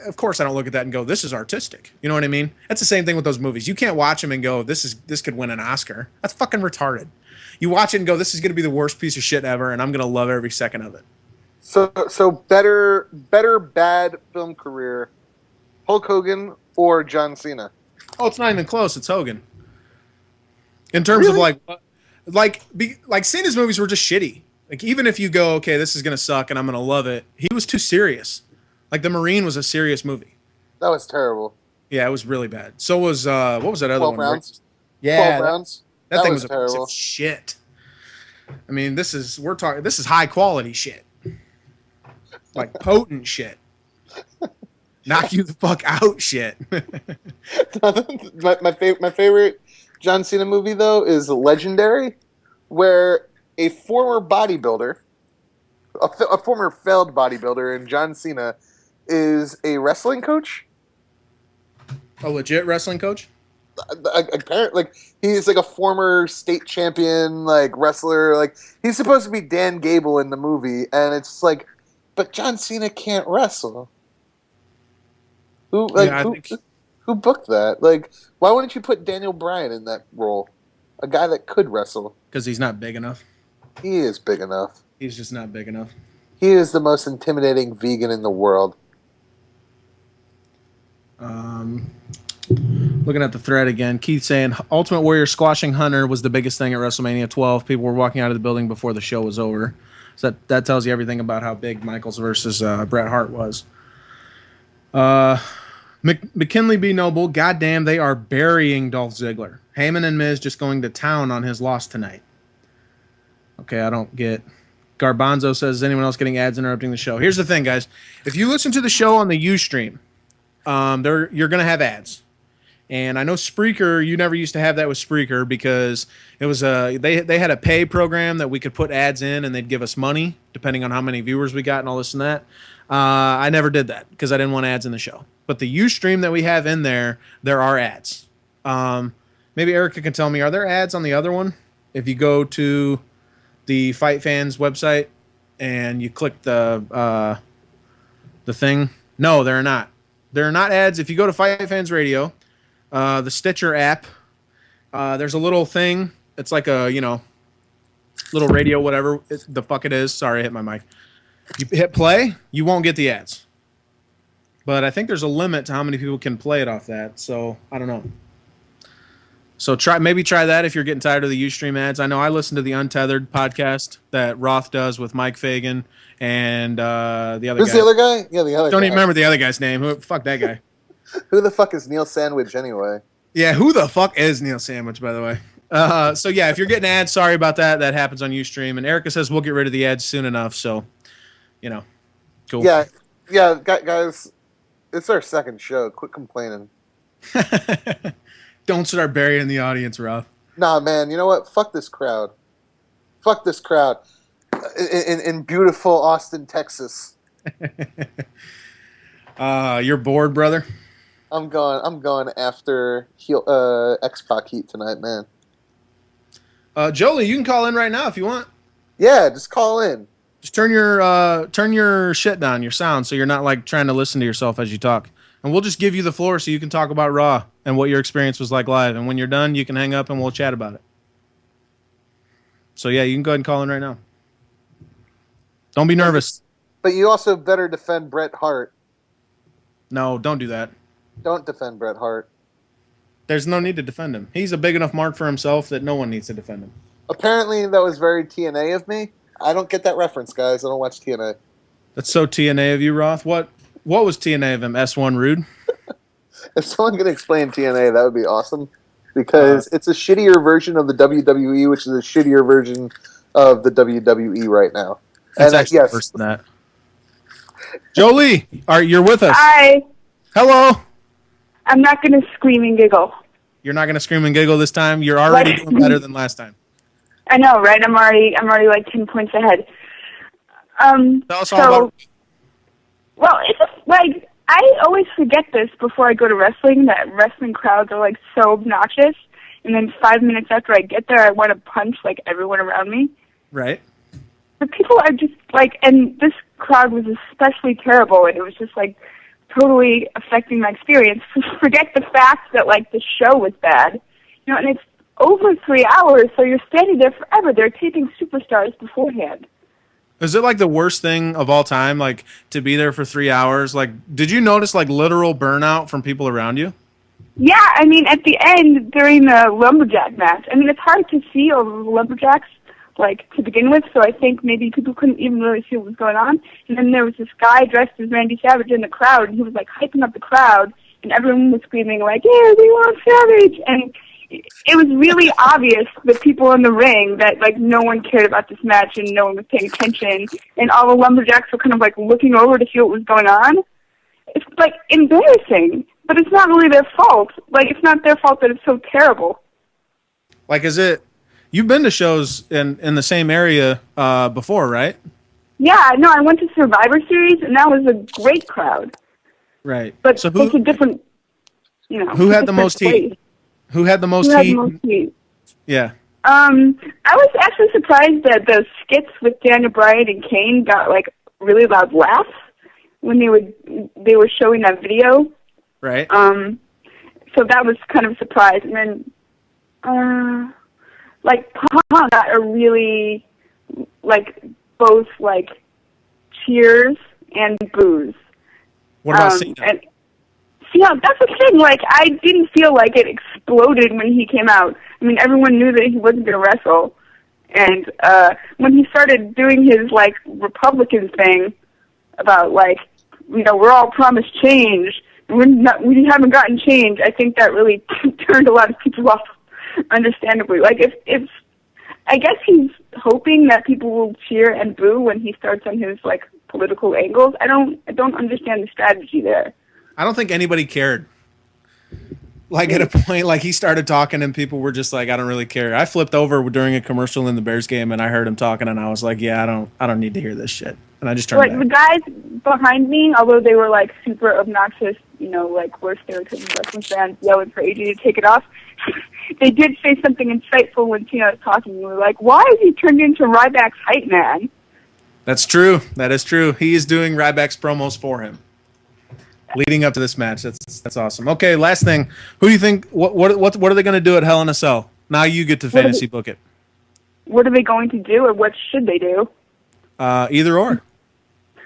Of course I don't look at that and go, this is artistic. You know what I mean? That's the same thing with those movies. You can't watch them and go, this could win an Oscar. That's fucking retarded. You watch it and go, this is going to be the worst piece of shit ever, and I'm going to love every second of it. So better bad film career, Hulk Hogan or John Cena? Oh, it's not even close. It's Hogan. In terms of like Cena's movies were just shitty. Like, even if you go, okay, this is going to suck and I'm going to love it, he was too serious. Like, The Marine was a serious movie. That was terrible. Yeah, it was really bad. So was, what was that other 12 one? rounds? Yeah. 12 rounds? That thing was terrible. Shit. I mean, this is high quality shit. Like, potent shit. Knock you the fuck out shit. my favorite John Cena movie, though, is Legendary, where a former bodybuilder, a former failed bodybuilder, and John Cena is a wrestling coach. A legit wrestling coach? Apparently, like he's like a former state champion, like wrestler. Like he's supposed to be Dan Gable in the movie, and it's like, but John Cena can't wrestle. Who booked that? Like, why wouldn't you put Daniel Bryan in that role? A guy that could wrestle. Because he's not big enough. He is big enough. He's just not big enough. He is the most intimidating vegan in the world. Looking at the thread again, Keith saying Ultimate Warrior squashing Hunter was the biggest thing at WrestleMania 12. People were walking out of the building before the show was over. So that tells you everything about how big Michaels versus Bret Hart was. McKinley B. Noble, goddamn, they are burying Dolph Ziggler. Heyman and Miz just going to town on his loss tonight. Okay, I don't get. Garbanzo says, is anyone else getting ads interrupting the show? Here's the thing, guys. If you listen to the show on the Ustream, you're going to have ads. And I know Spreaker, you never used to have that with Spreaker because it was they had a pay program that we could put ads in and they'd give us money depending on how many viewers we got and all this and that. I never did that because I didn't want ads in the show. But the Ustream that we have in there are ads. Maybe Erica can tell me, are there ads on the other one? If you go to the FightFans website and you click the thing, no, there are not. There are not ads. If you go to FightFans Radio, the Stitcher app, there's a little thing. It's like a, little radio, whatever the fuck it is. Sorry, I hit my mic. You hit play, you won't get the ads. But I think there's a limit to how many people can play it off that. So I don't know. So maybe try that if you're getting tired of the Ustream ads. I know I listen to the Untethered podcast that Roth does with Mike Fagan and the other guy. Who's the other guy? Yeah, the other guy. Don't even remember the other guy's name. Fuck that guy. Who the fuck is Neil Sandwich anyway? Yeah, who the fuck is Neil Sandwich, by the way? So yeah, if you're getting ads, sorry about that. That happens on Ustream. And Erica says we'll get rid of the ads soon enough. So, cool. Yeah, guys, it's our second show. Quit complaining. Don't start burying the audience, Rob. Nah, man, you know what? Fuck this crowd. Fuck this crowd. In beautiful Austin, Texas. You're bored, brother? I'm going after X-Pac heat tonight, man. Jolie, you can call in right now if you want. Yeah, just call in. Just turn your shit down, your sound, so you're not like trying to listen to yourself as you talk. And we'll just give you the floor so you can talk about Raw and what your experience was like live. And when you're done, you can hang up and we'll chat about it. So yeah, you can go ahead and call in right now. Don't be nervous. But you also better defend Bret Hart. No, don't do that. Don't defend Bret Hart. There's no need to defend him. He's a big enough mark for himself that no one needs to defend him. Apparently, that was very TNA of me. I don't get that reference, guys. I don't watch TNA. That's so TNA of you, Roth. What was TNA of him? S1 Rude? If someone can explain TNA, that would be awesome. Because it's a shittier version of the WWE, which is a shittier version of the WWE right now. It's actually worse than that. Jolie, you're with us. Hi. Hello. I'm not going to scream and giggle. You're not going to scream and giggle this time? You're already doing better than last time. I know, right? I'm already like 10 points ahead. Tell us all about it. Well, it's just like, I always forget this before I go to wrestling, that wrestling crowds are like so obnoxious. And then 5 minutes after I get there, I want to punch like everyone around me. Right. The people are just like, and this crowd was especially terrible, and it was just like totally affecting my experience. Forget the fact that like the show was bad, and it's over 3 hours, so you're standing there forever. They're taping superstars beforehand. Is it like the worst thing of all time, like to be there for 3 hours? Like, did you notice like literal burnout from people around you? Yeah, I mean, at the end during the lumberjack match, I mean, it's hard to see all the lumberjacks like to begin with, so I think maybe people couldn't even really see what was going on. And then there was this guy dressed as Randy Savage in the crowd, and he was like hyping up the crowd, and everyone was screaming like, "Yeah, we want Savage!" And it was really obvious, the people in the ring, that like no one cared about this match and no one was paying attention, and all the lumberjacks were kind of like looking over to see what was going on. It's like embarrassing, but it's not really their fault. Like, it's not their fault that it's so terrible. Like, is it? You've been to shows in the same area before, right? Yeah, no, I went to Survivor Series, and that was a great crowd. Right. But so it's a different, who had the most heat? Who had the most heat? Yeah. I was actually surprised that the skits with Daniel Bryan and Kane got like really loud laughs when they were showing that video. Right. So that was kind of a surprise. And then like Punk got a really like both like cheers and boos. What about Cena? And See, that's the thing. Like, I didn't feel like it exploded when he came out. I mean, everyone knew that he wasn't going to wrestle. And when he started doing his, like, Republican thing about, like, you know, we're all promised change, and we haven't gotten change, I think that really turned a lot of people off, understandably. Like, if I guess he's hoping that people will cheer and boo when he starts on his, like, political angles. I don't understand the strategy there. I don't think anybody cared. Like, at a point, like, he started talking and people were just like, I don't really care. I flipped over during a commercial in the Bears game and I heard him talking and I was like, yeah, I don't need to hear this shit. And I just turned like back. The guys behind me, although they were like super obnoxious, you know, like we're stereotypical wrestling fans yelling for AJ to take it off, they did say something insightful when Cena was talking. We were like, why is he turned into Ryback's hype man? That's true. That is true. He is doing Ryback's promos for him, leading up to this match. That's awesome. Okay, last thing. Who do you think? What are they going to do at Hell in a Cell? Now you get to fantasy book it. What are they going to do, or what should they do? Either or.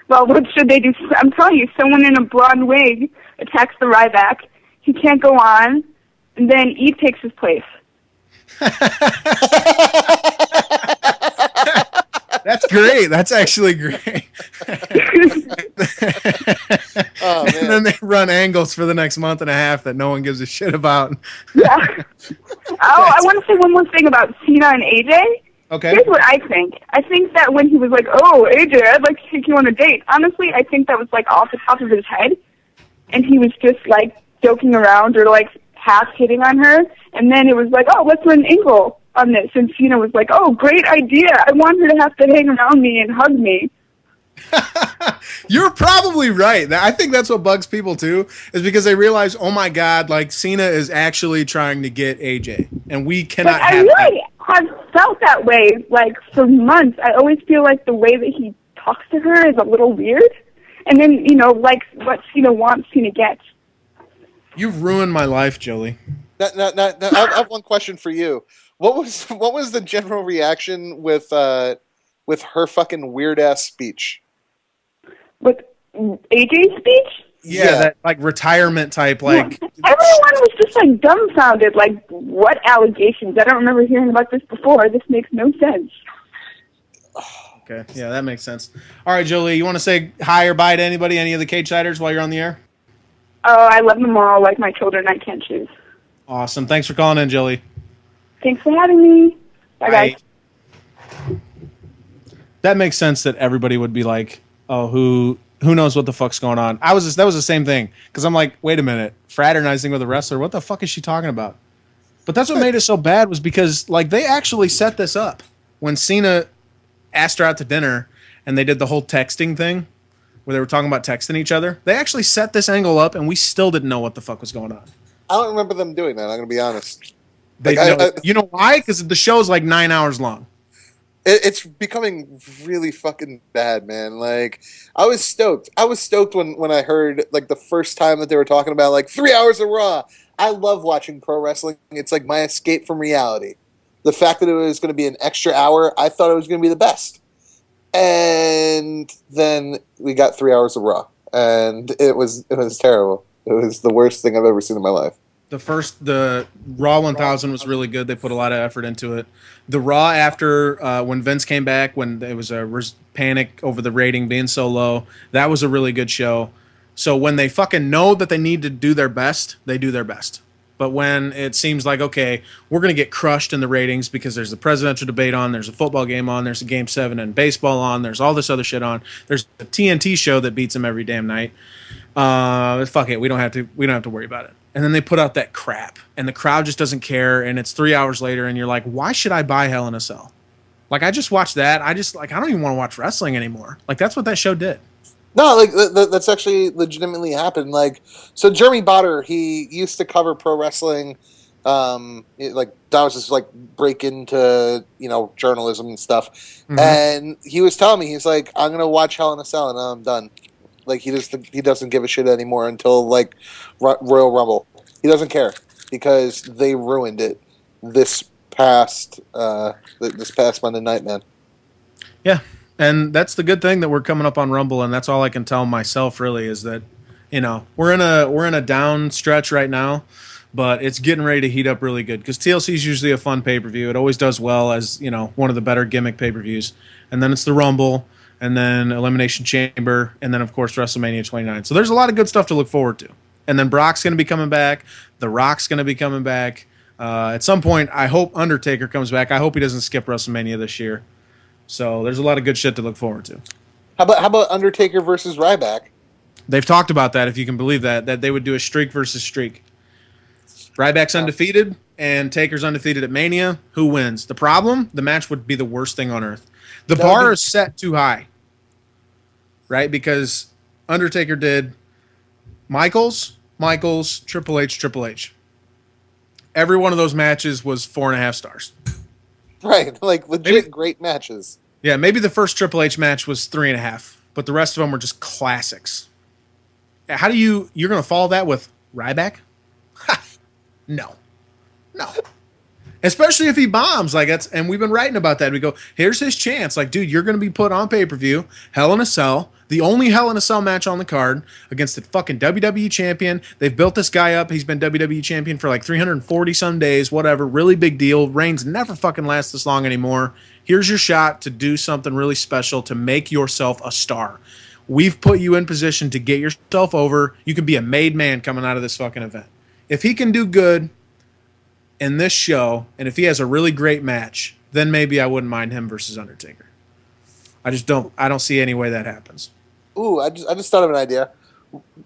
Well, what should they do? I'm telling you, someone in a blonde wig attacks the Ryback. He can't go on, and then Eve takes his place. That's great. That's actually great. Oh, man. And then they run angles for the next month and a half that no one gives a shit about. Yeah. Oh, I want to say one more thing about Cena and AJ. Okay. Here's what I think. I think that when he was like, oh, AJ, I'd like to take you on a date. Honestly, I think that was like off the top of his head. And he was just like joking around or like half hitting on her. And then it was like, oh, let's run an angle on this. And Cena was like, oh, great idea. I want her to have to hang around me and hug me. You're probably right. I think that's what bugs people too, is because they realize, oh my God, like Cena is actually trying to get AJ, and we cannot But have I really have felt that way, like, for months. I always feel like the way that he talks to her is a little weird. And then, you know, like, what Cena wants, Cena gets. You've ruined my life, Jolie. Now, I have one question for you. What was the general reaction with her fucking weird ass speech? With AJ's speech? Yeah, that like retirement type, like Everyone was just like dumbfounded, like, what allegations? I don't remember hearing about this before. This makes no sense. Okay, yeah, that makes sense. All right, Jolie, you want to say hi or bye to anybody, any of the Cagesiders while you're on the air? Oh, I love them all like my children. I can't choose. Awesome. Thanks for calling in, Jolie. Thanks for having me. Bye, guys. That makes sense that everybody would be like, oh, who knows what the fuck's going on? That was the same thing, because I'm like, wait a minute, fraternizing with a wrestler, what the fuck is she talking about? But that's what made it so bad, was because like they actually set this up when Cena asked her out to dinner and they did the whole texting thing where they were talking about texting each other. They actually set this angle up and we still didn't know what the fuck was going on. I don't remember them doing that, I'm going to be honest. You know why? Because the show's like 9 hours long. It's becoming really fucking bad, man. Like, I was stoked. I was stoked when I heard, like, the first time that they were talking about, like, 3 hours of Raw. I love watching pro wrestling. It's like my escape from reality. The fact that it was going to be an extra hour, I thought it was going to be the best. And then we got 3 hours of Raw. And it was terrible. It was the worst thing I've ever seen in my life. The Raw 1000 was really good. They put a lot of effort into it. The Raw after when Vince came back, when there was a panic over the rating being so low, that was a really good show. So when they fucking know that they need to do their best, they do their best. But when it seems like, okay, we're going to get crushed in the ratings because there's a presidential debate on, there's a football game on, there's a Game 7 and baseball on, there's all this other shit on, there's a TNT show that beats them every damn night. Fuck it, we don't have to worry about it. And then they put out that crap, and the crowd just doesn't care, and it's 3 hours later, and you're like, why should I buy Hell in a Cell? Like, I just watched that. I don't even want to watch wrestling anymore. Like, that's what that show did. No, like that's actually legitimately happened. Like, so Jeremy Botter, he used to cover pro wrestling. Like that was just like break into journalism and stuff. Mm-hmm. And he was telling me, he's like, I'm gonna watch Hell in a Cell and I'm done. Like he doesn't give a shit anymore until like Royal Rumble. He doesn't care because they ruined it this past Monday night, man. Yeah. And that's the good thing that we're coming up on Rumble, and that's all I can tell myself really is that we're in a down stretch right now, but it's getting ready to heat up really good because TLC is usually a fun pay-per-view. It always does well as, one of the better gimmick pay-per-views. And then it's the Rumble, and then Elimination Chamber, and then, of course, WrestleMania 29. So there's a lot of good stuff to look forward to. And then Brock's going to be coming back. The Rock's going to be coming back. At some point, I hope Undertaker comes back. I hope he doesn't skip WrestleMania this year. So there's a lot of good shit to look forward to. How about Undertaker versus Ryback? They've talked about that, if you can believe that they would do a streak versus streak. Ryback's undefeated, and Taker's undefeated at Mania. Who wins? The problem? The match would be the worst thing on earth. The bar is set too high, right? Because Undertaker did Michaels, Triple H. Every one of those matches was 4.5 stars. Right, like legit great matches. Yeah, maybe the first Triple H match was 3.5, but the rest of them were just classics. How do you're going to follow that with Ryback? No. Especially if he bombs, and we've been writing about that. We go, here's his chance. Like, dude, you're going to be put on pay-per-view, Hell in a Cell, the only Hell in a Cell match on the card against the fucking WWE champion. They've built this guy up. He's been WWE champion for like 340 some days, whatever. Really big deal. Reigns never fucking lasts this long anymore. Here's your shot to do something really special to make yourself a star. We've put you in position to get yourself over. You can be a made man coming out of this fucking event. If he can do good in this show, and if he has a really great match, then maybe I wouldn't mind him versus Undertaker. I don't see any way that happens. Ooh, I just thought of an idea.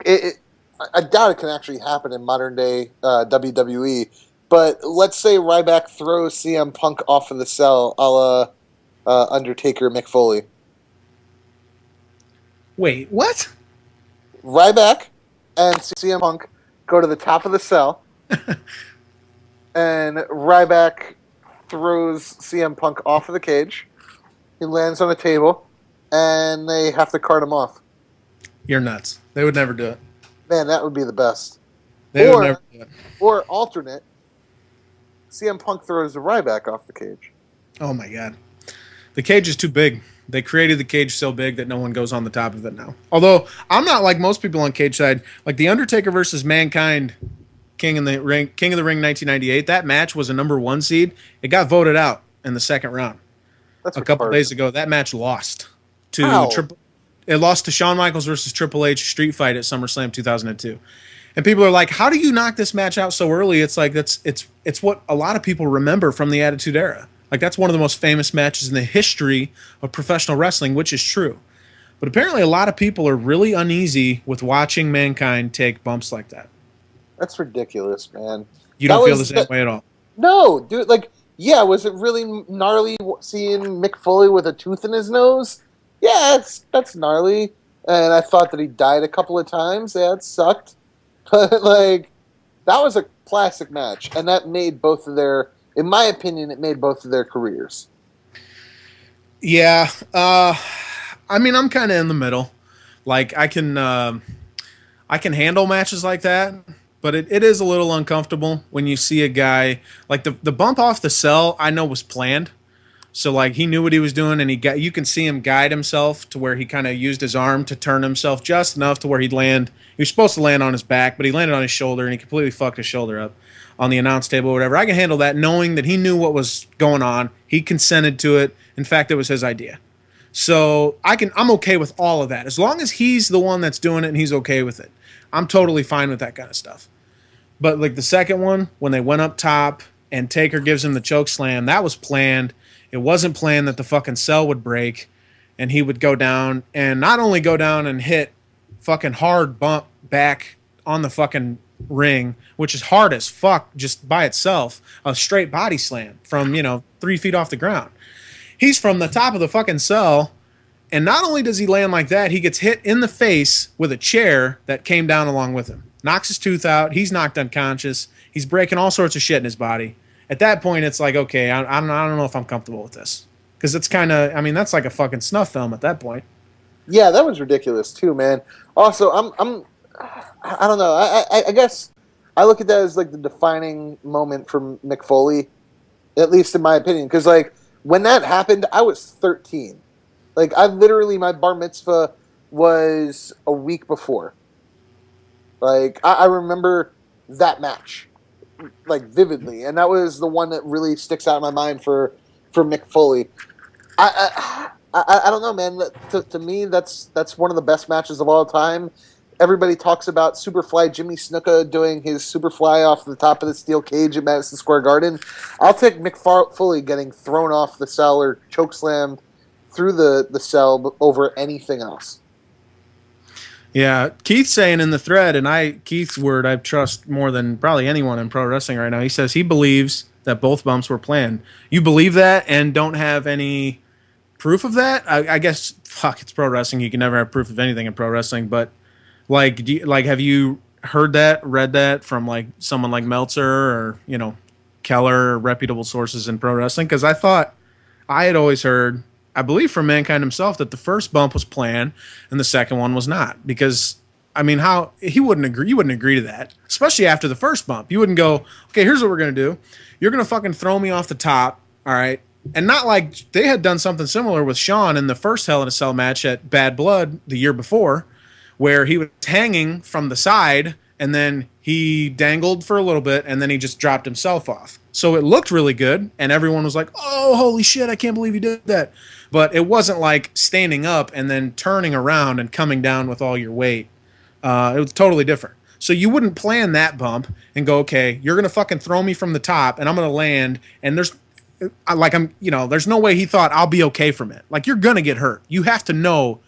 I doubt it can actually happen in modern day WWE, but let's say Ryback throws CM Punk off of the cell a la Undertaker Mick Foley. Wait, what? Ryback and CM Punk go to the top of the cell, and Ryback throws CM Punk off of the cage. He lands on a table, and they have to cart him off. You're nuts. They would never do it. Man, that would be the best. They would never do it. Or alternate, CM Punk throws Ryback off the cage. Oh, my God. The cage is too big. They created the cage so big that no one goes on the top of it now. Although, I'm not like most people on Cageside. Like, The Undertaker versus Mankind, King of the Ring 1998, that match was a number 1 seed. It got voted out in the second round. That's a couple days ago. That match lost to It lost to Shawn Michaels versus Triple H street fight at SummerSlam 2002. And people are like, how do you knock this match out so early? It's like it's what a lot of people remember from the Attitude Era. Like, that's one of the most famous matches in the history of professional wrestling, which is true. But apparently a lot of people are really uneasy with watching Mankind take bumps like that. That's ridiculous, man. You don't feel the same way at all? No, dude. Like, yeah, was it really gnarly seeing Mick Foley with a tooth in his nose? Yeah, that's gnarly. And I thought that he died a couple of times. Yeah, it sucked. But, like, that was a classic match. And that made both of their... In my opinion, it made both of their careers. Yeah. I mean, I'm kind of in the middle. Like, I can handle matches like that, but it is a little uncomfortable when you see a guy... Like, the bump off the cell, I know was planned. So, like, he knew what he was doing, and you can see him guide himself to where he kind of used his arm to turn himself just enough to where he'd land. He was supposed to land on his back, but he landed on his shoulder, and he completely fucked his shoulder up on the announce table or whatever. I can handle that knowing that he knew what was going on. He consented to it. In fact, it was his idea. So I'm okay with all of that. As long as he's the one that's doing it and he's okay with it, I'm totally fine with that kind of stuff. But like the second one, when they went up top and Taker gives him the choke slam, that was planned. It wasn't planned that the fucking cell would break and he would go down, and not only go down and hit fucking hard bump back on the fucking ring, which is hard as fuck just by itself, a straight body slam from 3 feet off the ground. He's from the top of the fucking cell, and not only does he land like that, he gets hit in the face with a chair that came down along with him. Knocks his tooth out. He's knocked unconscious. He's breaking all sorts of shit in his body. At that point, it's like, okay, I don't know if I'm comfortable with this. Because it's kind of, I mean, that's like a fucking snuff film at that point. Yeah, that was ridiculous too, man. Also, I don't know. I guess I look at that as like the defining moment for Mick Foley, at least in my opinion. Because like when that happened, I was 13. Like my bar mitzvah was a week before. Like I remember that match like vividly, and that was the one that really sticks out in my mind for Mick Foley. I don't know, man. To me, that's one of the best matches of all time. Everybody talks about Superfly Jimmy Snuka doing his Superfly off the top of the steel cage at Madison Square Garden. I'll take Mick Foley getting thrown off the cell or chokeslammed through the cell over anything else. Yeah, Keith's saying in the thread, and Keith's word I trust more than probably anyone in pro wrestling right now. He says he believes that both bumps were planned. You believe that and don't have any proof of that? I guess, fuck, it's pro wrestling. You can never have proof of anything in pro wrestling. But like, have you heard that, read that from like someone like Meltzer or Keller, or reputable sources in pro wrestling? Because I thought I had always heard, I believe from Mankind himself, that the first bump was planned and the second one was not. Because I mean, how he wouldn't agree? You wouldn't agree to that, especially after the first bump. You wouldn't go, okay, here's what we're gonna do. You're gonna fucking throw me off the top, all right? And not like they had done something similar with Shawn in the first Hell in a Cell match at Bad Blood the year before, where he was hanging from the side and then he dangled for a little bit and then he just dropped himself off. So it looked really good and everyone was like, oh, holy shit, I can't believe he did that. But it wasn't like standing up and then turning around and coming down with all your weight. It was totally different. So you wouldn't plan that bump and go, okay, you're going to fucking throw me from the top and I'm going to land and there's no way he thought I'll be okay from it. Like, you're going to get hurt. You have to know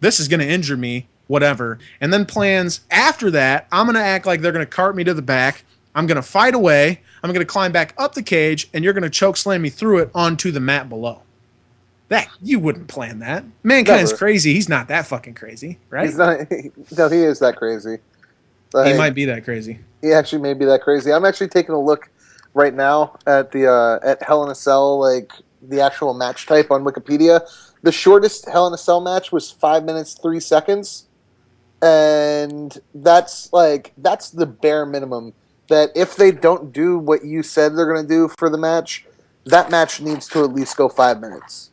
this is going to injure me, whatever. And then plans after that, I'm going to act like they're going to cart me to the back. I'm going to fight away. I'm going to climb back up the cage and you're going to choke slam me through it onto the mat below. That you wouldn't plan that. Mankind's crazy. He's not that fucking crazy, right? He's not. No, he is that crazy. He might be that crazy. He actually may be that crazy. I'm actually taking a look right now at the at Hell in a Cell, like the actual match type on Wikipedia. The shortest Hell in a Cell match was 5 minutes 3 seconds, and that's the bare minimum. That if they don't do what you said they're going to do for the match, that match needs to at least go 5 minutes.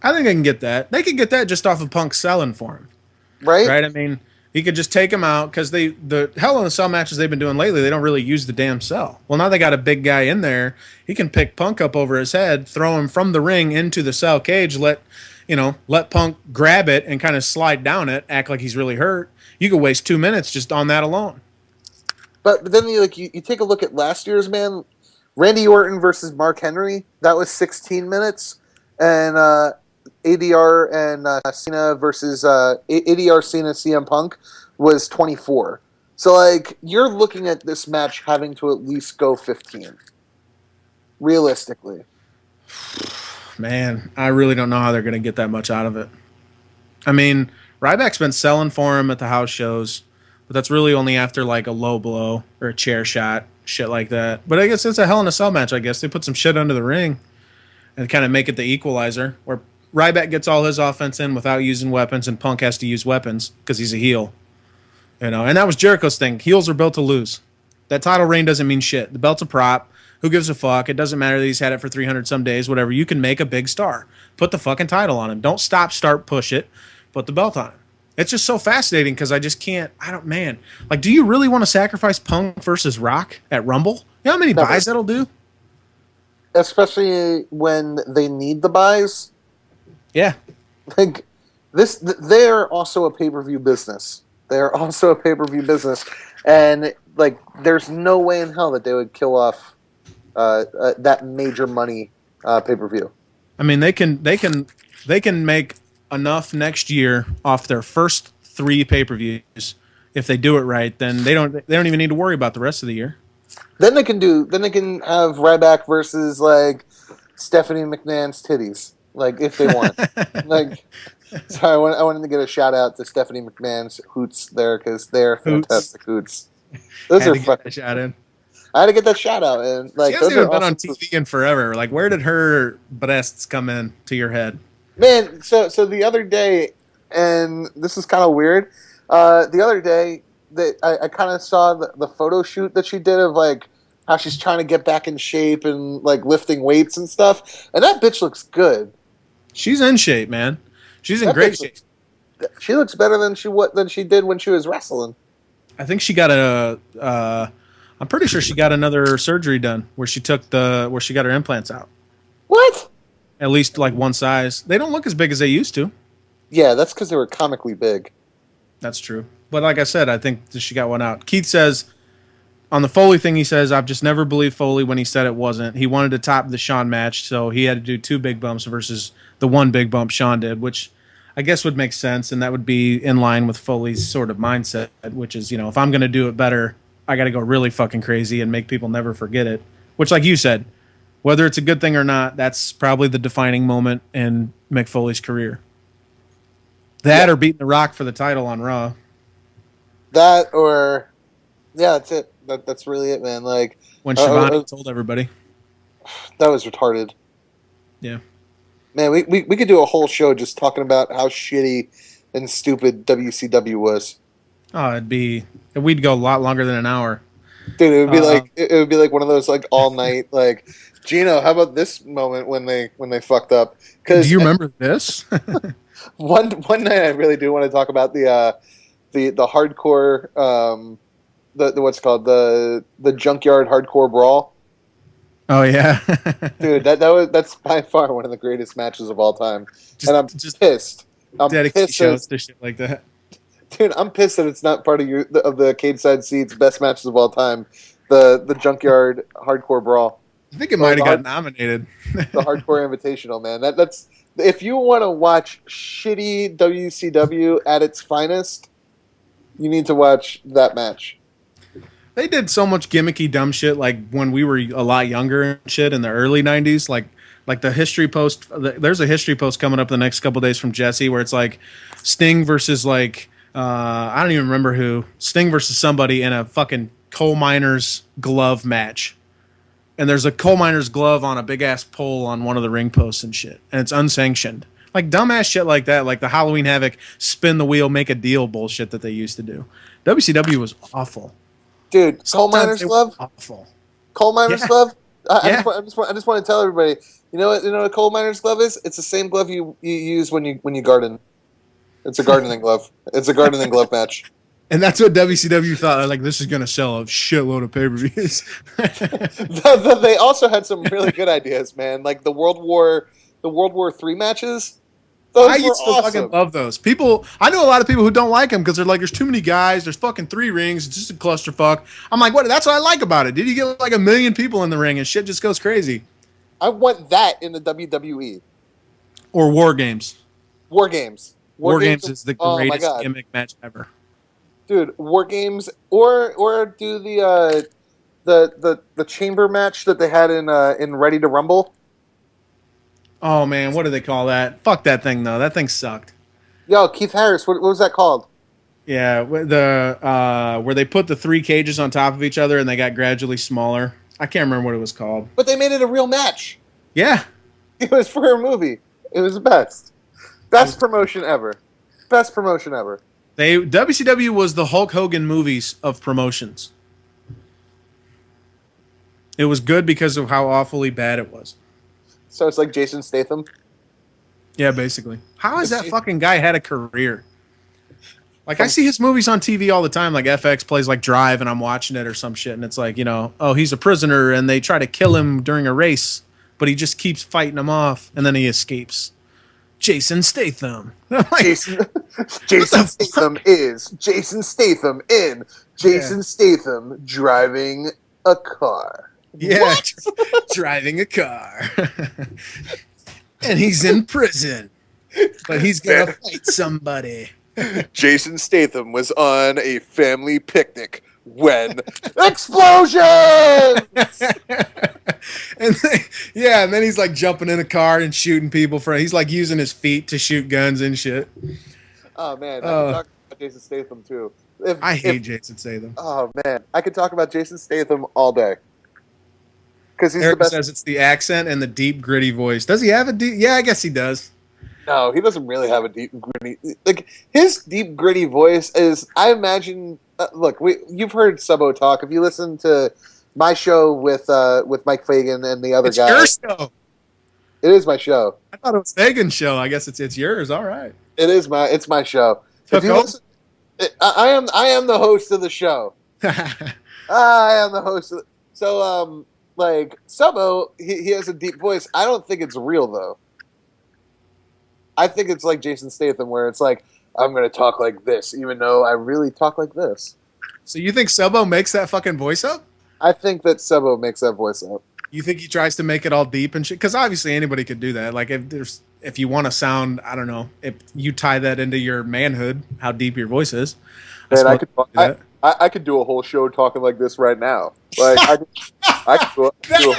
I think I can get that. They could get that just off of Punk selling for him. Right? Right? I mean, he could just take him out because the Hell in a Cell matches they've been doing lately, they don't really use the damn cell. Well, now they got a big guy in there. He can pick Punk up over his head, throw him from the ring into the cell cage, let Punk grab it and kind of slide down it, act like he's really hurt. You could waste 2 minutes just on that alone. But then you take a look at last year's, man. Randy Orton versus Mark Henry. That was 16 minutes. And ADR and Cena versus ADR Cena CM Punk was 24. So like you're looking at this match having to at least go 15. Realistically. Man, I really don't know how they're going to get that much out of it. I mean, Ryback's been selling for him at the house shows, but that's really only after like a low blow or a chair shot, shit like that. But I guess it's a Hell in a Cell match, I guess. They put some shit under the ring and kind of make it the equalizer where Ryback gets all his offense in without using weapons and Punk has to use weapons because he's a heel. And that was Jericho's thing. Heels are built to lose. That title reign doesn't mean shit. The belt's a prop. Who gives a fuck? It doesn't matter that he's had it for 300 some days, whatever. You can make a big star. Put the fucking title on him. Don't stop, start, push it. Put the belt on him. It's just so fascinating because I just can't. Like, do you really want to sacrifice Punk versus Rock at Rumble? You know how many buys that'll do? Especially when they need the buys. Yeah. Like this, they're also a pay-per-view business. They're also a pay-per-view business, and like, there's no way in hell that they would kill off that major money pay-per-view. I mean, they can make enough next year off their first 3 pay-per-views. If they do it right, then they don't even need to worry about the rest of the year. Then they can have Ryback versus like Stephanie McMahon's titties. Like, if they want. Like, sorry, I wanted to get a shout out to Stephanie McMahon's hoots there because they're fantastic hoots. Those are fucking. I had to get that shout out, and like, she hasn't even been on TV in forever. Like, where did her breasts come in to your head? Man, so the other day, and this is kind of weird. The other day, that I kind of saw the photo shoot that she did of like how she's trying to get back in shape and like lifting weights and stuff, and that bitch looks good. She's in shape, man. She's in great shape. She looks better than she did when she was wrestling. I think she got I'm pretty sure she got another surgery done where she got her implants out. What? At least like one size. They don't look as big as they used to. Yeah, that's because they were comically big. That's true. But like I said, I think that she got one out. Keith says on the Foley thing, he says, I've just never believed Foley when he said it wasn't. He wanted to top the Shawn match, so he had to do 2 big bumps versus the 1 big bump Shawn did, which I guess would make sense, and that would be in line with Foley's sort of mindset, which is, if I'm going to do it better, I got to go really fucking crazy and make people never forget it. Which, like you said, whether it's a good thing or not, that's probably the defining moment in Mick Foley's career. That or beating The Rock for the title on Raw. That or, yeah, that's it. That's really it, man. Like when Shivani told everybody. That was retarded. Yeah. Man, we could do a whole show just talking about how shitty and stupid WCW was. Oh, we'd go a lot longer than an hour. Dude, it would be like one of those like all night like, Gino, how about this moment when they fucked up? Do you remember this? one night I really do want to talk about the hardcore the what's it called, the junkyard hardcore brawl. Oh yeah. Dude, that's by far one of the greatest matches of all time. And I'm pissed. I'm dedicate pissed shows to shit like that. Dude, I'm pissed that it's not part of the Cageside Seats best matches of all time. The junkyard hardcore brawl. I think it might have got nominated. The Hardcore Invitational, man. That's if you want to watch shitty WCW at its finest, you need to watch that match. They did so much gimmicky dumb shit like when we were a lot younger and shit in the early 90s, like the history post. There's a history post coming up the next couple of days from Jesse where it's like Sting versus like I don't even remember who, Sting versus somebody in a fucking coal miner's glove match. And there's a coal miner's glove on a big ass pole on one of the ring posts and shit. And it's unsanctioned. Like dumbass shit like that, like the Halloween Havoc spin the wheel, make a deal bullshit that they used to do. WCW was awful. Dude, coal miner's glove? Awful. Coal miner's glove? I Yeah. just want to tell everybody, you know what a coal miner's glove is? It's the same glove you use when you garden. It's a gardening glove. It's a gardening glove match. And that's what WCW thought. Like, this is going to sell a shitload of pay-per-views. They also had some really good ideas, man. Like the World War III matches. Those I were used to awesome. fucking love those. I know a lot of people who don't like them because they're like, there's too many guys. There's fucking 3 rings. It's just a clusterfuck. I'm like, what? That's what I like about it. Did you get like 1 million people in the ring and shit just goes crazy? I want that in the WWE. Or War Games. War Games. War Games is the oh my greatest God. gimmick match ever. Dude, War Games or do the chamber match that they had in Ready to Rumble. Oh man, what do they call that? Fuck that thing though. That thing sucked. Yo, Keith Harris, what was that called? Yeah, where they put the 3 cages on top of each other and they got gradually smaller. I can't remember what it was called. But they made it a real match. Yeah. It was for a movie. It was the best. Best promotion ever. Best promotion ever. WCW was the Hulk Hogan movies of promotions. It was good because of how awfully bad it was. So it's like Jason Statham? Yeah, basically. How has that fucking guy had a career? Like, I see his movies on TV all the time. Like, FX plays, like, Drive, and I'm watching it or some shit. And it's like, oh, he's a prisoner, and they try to kill him during a race, but he just keeps fighting them off, and then he escapes. Jason Statham. Jason Statham is Jason Statham in Jason Statham driving a car. Yeah, driving a car. And he's in prison. But he's going to fight somebody. Jason Statham was on a family picnic when explosions! And then he's like jumping in a car and shooting people. He's like using his feet to shoot guns and shit. Oh, man. I can talk about Jason Statham, too. I hate Jason Statham. Oh, man. I could talk about Jason Statham all day. Because he's Eric the best. says it's the accent and the deep, gritty voice. Does he have a deep? Yeah, I guess he does. No, he doesn't really have a deep, gritty. Like, his deep, gritty voice is, I imagine. Look, you've heard Subbo talk. If you listen to my show with Mike Fagan and the other guy. It's your show. It is my show. I thought it was Fagan's show. I guess it's yours. All right. It's my show. Took over. I am the host of the show. I am the host of so like Sabo, he has a deep voice. I don't think it's real though. I think it's like Jason Statham where it's like I'm going to talk like this even though I really talk like this. So you think Sabo makes that fucking voice up? I think that Sabo makes that voice up. You think he tries to make it all deep and shit? Because obviously anybody could do that. Like if you want to sound, I don't know, if you tie that into your manhood, how deep your voice is. And I could do a whole show talking like this right now. Like I could do a whole show.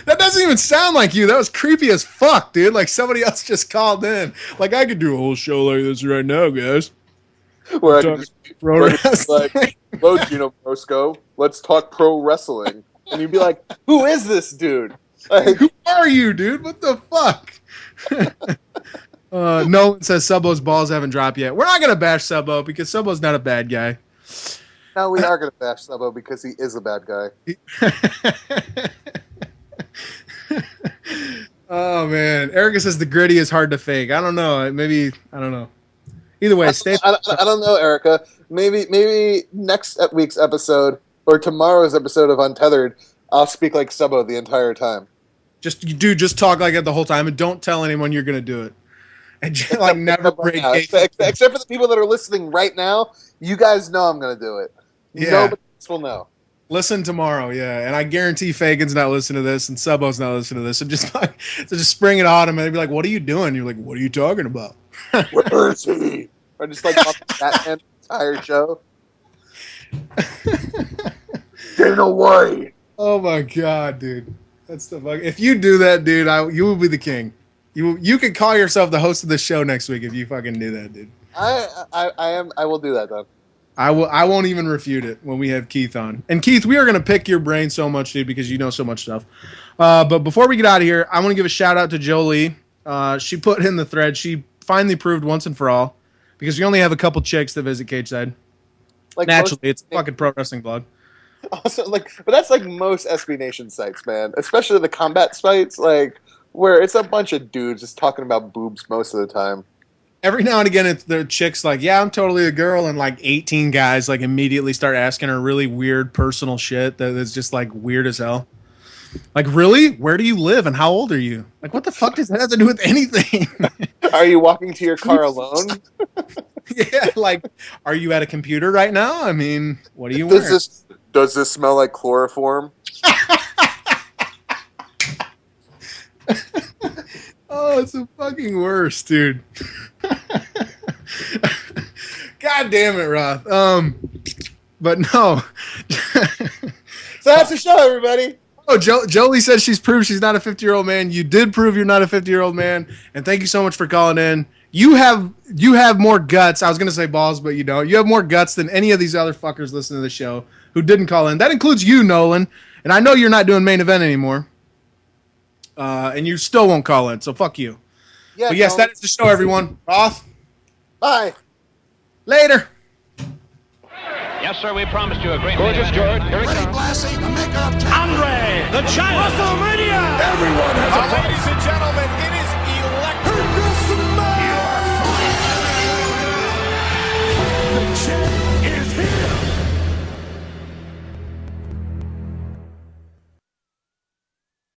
That doesn't even sound like you. That was creepy as fuck, dude. Like somebody else just called in. Like I could do a whole show like this right now, guys. Where I could just be like, hello, Gino Mosco. Let's talk pro wrestling. And you'd be like, who is this dude? Like, who are you, dude? What the fuck? Nolan says Subbo's balls haven't dropped yet. We're not going to bash Subbo because Subbo's not a bad guy. No, we are going to bash Sabo because he is a bad guy. Oh, man. Erica says the gritty is hard to fake. I don't know. Maybe, I don't know. Either way, stay. I don't know, Erica. Maybe next week's episode or tomorrow's episode of Untethered, I'll speak like Sabo the entire time. Just talk like it the whole time and don't tell anyone you're going to do it. And just, like never break except for the people that are listening right now, you guys know I'm going to do it. Yeah. Nobody else will know. Listen tomorrow, yeah. And I guarantee Fagan's not listening to this and Subbo's not listening to this. So just spring it on him and they'd be like, what are you doing? You're like, what are you talking about? Where is he? Or just like Batman the entire show. Dana White. Oh my god, dude. That's the fuck. If you do that, dude, you will be the king. You could call yourself the host of the show next week if you fucking do that, dude. I will do that then. I won't even refute it when we have Keith on. And Keith, we are gonna pick your brain so much, dude, because you know so much stuff. But before we get out of here, I want to give a shout out to Jolie. She put in the thread. She finally proved once and for all, because we only have a couple chicks that visit Cageside. Like naturally, it's a fucking pro wrestling blog. Also, but that's like most SB Nation sites, man. Especially the combat sites, like where it's a bunch of dudes just talking about boobs most of the time. Every now and again, the chicks like, yeah, I'm totally a girl, and like 18 guys like immediately start asking her really weird personal shit that is just like weird as hell. Like, really? Where do you live and how old are you? Like, what the fuck does that have to do with anything? Are you walking to your car alone? Yeah, like, are you at a computer right now? I mean, what are you wearing? Does this smell like chloroform? Oh, it's the fucking worst, dude. God damn it, Roth. But no. So that's the show, everybody. Oh, Jolie says she's proved she's not a 50-year-old man. You did prove you're not a 50-year-old man, and thank you so much for calling in. You have more guts. I was gonna say balls, but you don't. You have more guts than any of these other fuckers listening to the show who didn't call in. That includes you, Nolan. And I know you're not doing main event anymore. And you still won't call in, so fuck you. Yeah, but yes, that is the show, everyone. Roth. Bye. Later. Yes, sir, we promised you a great Gorgeous George. Here it Ready, comes. Blassie, the makeup champion. Andre, the Giant. WrestleMania. Everyone has a Ladies and gentlemen, it is